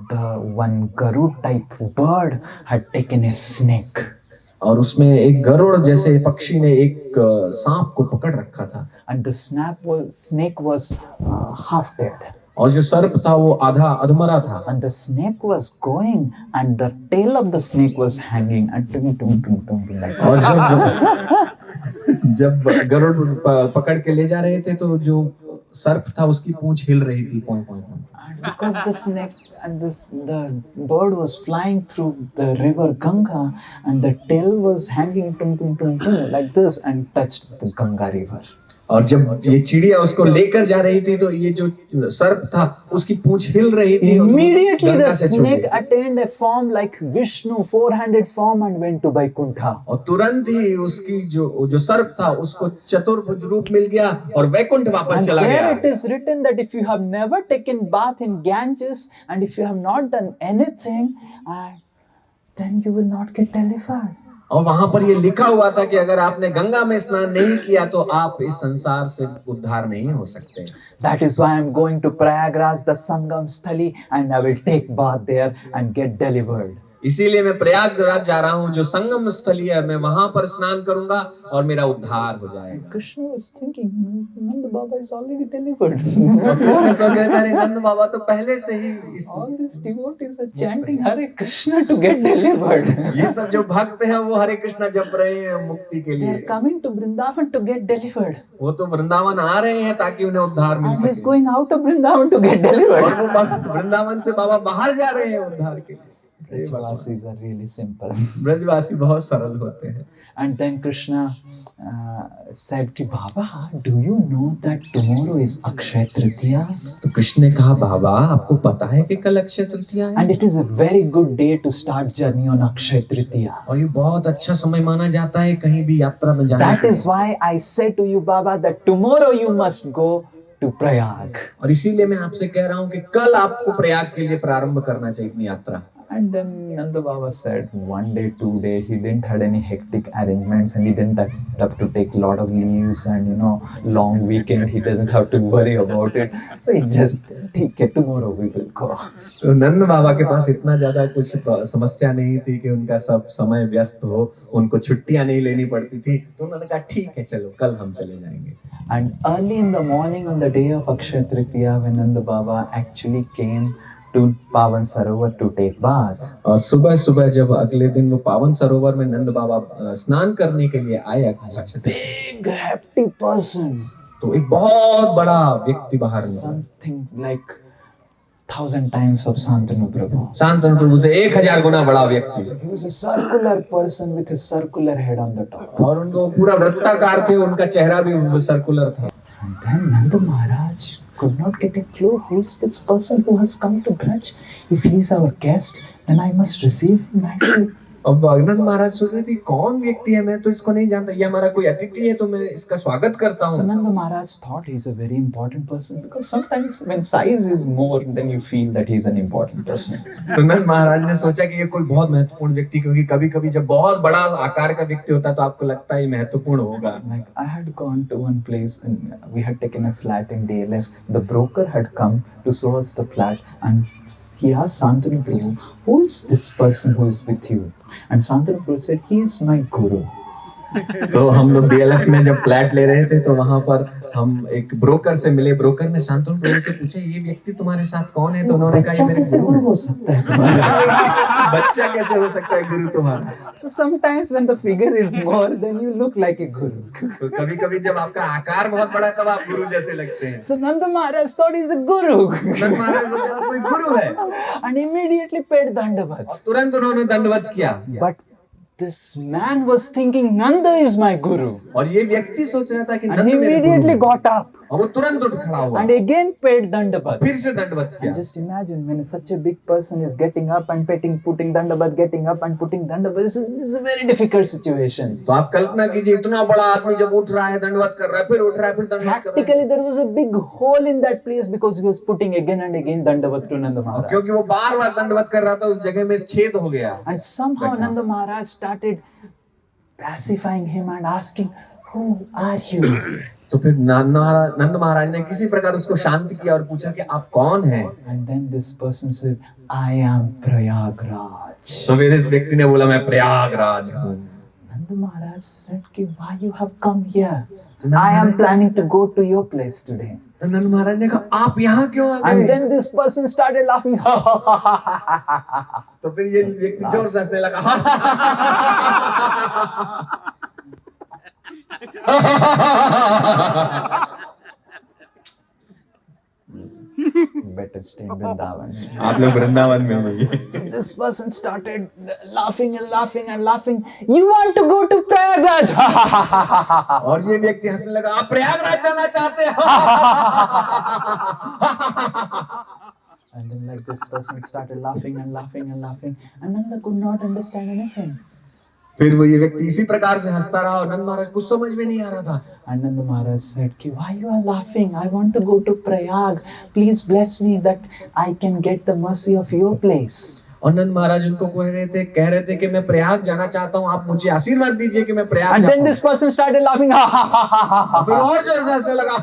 the one Garud type bird had taken a snake. और उसमें एक गरुड़ जैसे पक्षी ने एक सांप को पकड़ रखा था, And the snake was half dead. और जो सर्प था वो आधा अधमरा था, And the snake was going, and the tail of the snake was hanging, and tum tum tum tum tum like और that. जब गरुड़ पकड़ के ले जा रहे थे तो जो सर्प था उसकी पूंछ हिल रही थी, पों पों पों। And because the snake and the bird was flying through the river Ganga, and the tail was hanging tum tum tum tum like this and touched the Ganga river. और जब ये चिड़िया उसको लेकर जा रही थी तो ये जो सर्प था उसकी पूंछ हिल रही थी, और Immediately गंगा the से छूट snake गई। attained a form like Vishnu, 400 form, and went to Vaikuntha. और तुरंत ही उसकी जो सर्प था उसको चतुर्भुज रूप मिल गया और वैकुंठ वापस And चला there गया। it is written that if you have never taken bath in Ganges and if you have not done anything, then you will not get delivered. और वहां पर ये लिखा हुआ था कि अगर आपने गंगा में स्नान नहीं किया तो आप इस संसार से उद्धार नहीं हो सकते। That is why I am going to Prayagraj, the Sangam Sthali, and I will take bath there and get delivered. इसीलिए मैं प्रयागराज जा रहा हूँ जो संगम स्थली है, मैं वहां पर स्नान करूंगा और मेरा उद्धार हो जाएगा। Krishna was thinking, Nanda Baba is already delivered. और कृष्ण सोच रहे थे, अरे नंद बाबा तो पहले से ही All these devotees are chanting Hare Krishna to get delivered. ये सब जो भक्त हैं वो हरे कृष्णा जप रहे हैं मुक्ति के They are लिए। coming to Vrindavan to get delivered. वो तो वृंदावन आ रहे हैं ताकि उन्हें उद्धार मिल And he is सके, going out of Vrindavan to get और delivered. वो वृंदावन से बाबा बाहर जा रहे हैं उद्धार के लिए। Brajvasis are really simple. ब्रजवासी बहुत सरल होते हैं। And then Krishna said to Baba, do you know that tomorrow is Akshaya Tritiya? तो कृष्ण ने कहा, बाबा आपको पता है कि कल अक्षय तृतीया है, And it is a very good day to start journey on Akshaya Tritiya. और ये बहुत अच्छा समय माना जाता है कहीं भी यात्रा में जाने That के is why I said to you, Baba, that tomorrow you must go to Prayag. और इसीलिए मैं आपसे कह रहा हूँ कि कल आपको प्रयाग के लिए प्रारंभ करना चाहिए अपनी यात्रा। And then Nanda Baba said 1 day, 2 day, he didn't had any hectic arrangements and he didn't have to take a lot of leaves and long weekend, he doesn't have to worry about it. So he just, okay, tomorrow we will go. तो नंद बाबा के पास इतना ज्यादा कुछ समस्या नहीं थी कि उनका सब समय व्यस्त हो, उनको छुट्टियां नहीं लेनी पड़ती थी, तो उन्होंने कहा ठीक है चलो कल हम चले जाएंगे। And early in the morning on the day of Akshaya Tritiya, when Nanda Baba actually came to Pavan Sarovar to take bath, और सुबह सुबह जब अगले दिन वो पावन सरोवर में नंद बाबा स्नान करने के लिए आए, big hefty person, तो एक बहुत बड़ा व्यक्ति बाहर निकला, something like 1000 times of Santanu Prabhu. Shantanu प्रभु से 1000 गुना बड़ा व्यक्ति, He was a circular person with a circular head on the top. और उनको पूरा वृत्ताकार थे, उनका चेहरा भी सर्कुलर था। And then Nanda Maharaj could not get a clue who is this person who has come to Braj. If he is our guest, then I must receive him nicely. अब आनंद महाराज सोच रहे थे कौन व्यक्ति है, मैं तो इसको नहीं जानता, ये हमारा कोई अतिथि है तो मैं इसका स्वागत करता So हूँ। Nanda Maharaj thought he is a very important person because sometimes when size is more, then you feel that he is an important person. तो नंद महाराज ने सोचा कि ये कोई बहुत महत्वपूर्ण व्यक्ति, क्योंकि कभी कभी जब बहुत बड़ा आकार का व्यक्ति होता है तो आपको लगता है ये महत्वपूर्ण होगा। Like I had gone to one place and we had taken a flat in DLF. The broker had come to show us the flat and he asked Santanu Prabhu, who is this person who is with you? And Santanu Prabhu said, he is my guru. तो हम लोग DLF में जब flat ले रहे थे तो वहां पर हम एक ब्रोकर से मिले, ब्रोकर ने शांतनु प्रभु से पूछा ये व्यक्ति तुम्हारे साथ कौन है, तो उन्होंने कहा ये मेरे कैसे गुरु गुरु हैं। हो सकता है तुम्हारा? बच्चा कैसे हो सकता है गुरु तुम्हारा? So sometimes when the figure is more, then you look like a guru. तो कभी कभी जब आपका आकार बहुत बड़ा है तब आप गुरु जैसे लगते हैं। So Nanda Maharaj thought he's a guru. नंद महाराज सोचा कोई गुरु है, And immediately paid Dandavat. और तुरंत उन्होंने दंडवत किया। But this man was thinking Nanda is my guru. और ये व्यक्ति सोच रहा था कि And नंद he मेरे गुरु immediately हैं। got up. और वो तुरंत उठ खड़ा हुआ and again paid Dandavat. फिर से दंडवत किया। And just imagine when such a big person is getting up and putting Dandavat, getting up and putting Dandavat. This is a very difficult situation. तो आप कल्पना कीजिए, इतना बड़ा आदमी जब उठ रहा है, दंडवत कर रहा है, फिर उठ रहा है, फिर दंडवत कर रहा है। Practically there was a big hole in that place because he was putting again and again Dandavat to Nanda Maharaj. क्योंकि वो बार बार दंडवत कर रहा था, उस जगह में छेद हो गया। And somehow Nanda Maharaj started pacifying him and asking, who are you? तो फिर नंद महाराज ने किसी प्रकार उसको शांत किया और पूछा कि आप कौन हैं? And then this person said, I am Prayagraj. तो फिर इस व्यक्ति ने बोला, मैं प्रयागराज हूँ। Nanda Maharaj said, why you have come here? I am planning to go to your place today. तो नंद महाराज ने कहा, आप यहाँ क्यों आ गए? And then this person started laughing. तो फिर ये व्यक्ति जोर से हंसने लगा। Better stay in Vrindavan. आप लोग वृंदावन में होंगे। So this person started laughing and laughing and laughing. You want to go to Prayagraj? और ये व्यक्ति हंसने लगा, आप प्रयागराज जाना चाहते हो? And then like this person started laughing and laughing and laughing. And Nanda could not understand anything. फिर वो ये व्यक्ति इसी प्रकार से हंसता रहा और नंद महाराज कुछ समझ में नहीं आ रहा था। And Nanda Maharaj said, why you are laughing? I want to go to Prayag. Please bless me that I can get the mercy of your place. और नंद महाराज उनको कह रहे थे कि मैं प्रयाग जाना चाहता हूँ, आप मुझे आशीर्वाद दीजिए कि मैं प्रयाग And जा then this person started laughing. फिर और जोर से हंसने लगा।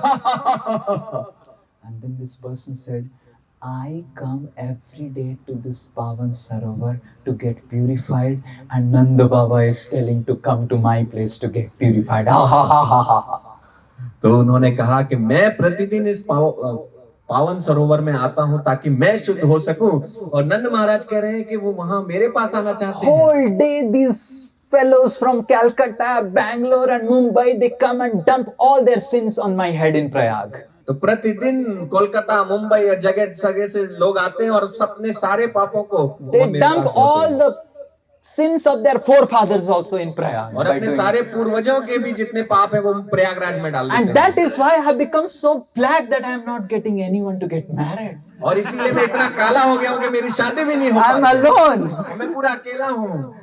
And then this person said, I come every day to this Pavan Sarovar to get purified, and Nanda Baba is telling to come to my place to get purified. तो उन्होंने कहा कि मैं प्रतिदिन इस पावन सरोवर में आता हूँ ताकि मैं शुद्ध हो सकूं, और नंद महाराज कह रहे हैं कि वो वहां मेरे पास आना चाहते हैं। Whole day these fellows from Calcutta, Bangalore and Mumbai, they come and dump all their sins on my head in Prayag. तो प्रतिदिन कोलकाता, मुंबई और जगह से लोग आते हैं और अपने सारे पापों को They dump all the sins of their forefathers also in Prayag. और अपने सारे पूर्वजों के भी जितने पाप हैं वो प्रयागराज में डाल देते हैं। And that is why I have become so black that I am not getting anyone to get married. और इसीलिए मैं इतना काला हो गया हूँ कि मेरी शादी भी नहीं हो I am पाती। alone. मैं पूरा अकेला हूँ।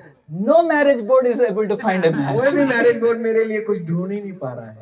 No marriage board is able to find a कोई match. भी मैरिज बोर्ड मेरे लिए कुछ ढूंढ ही नहीं पा रहा है।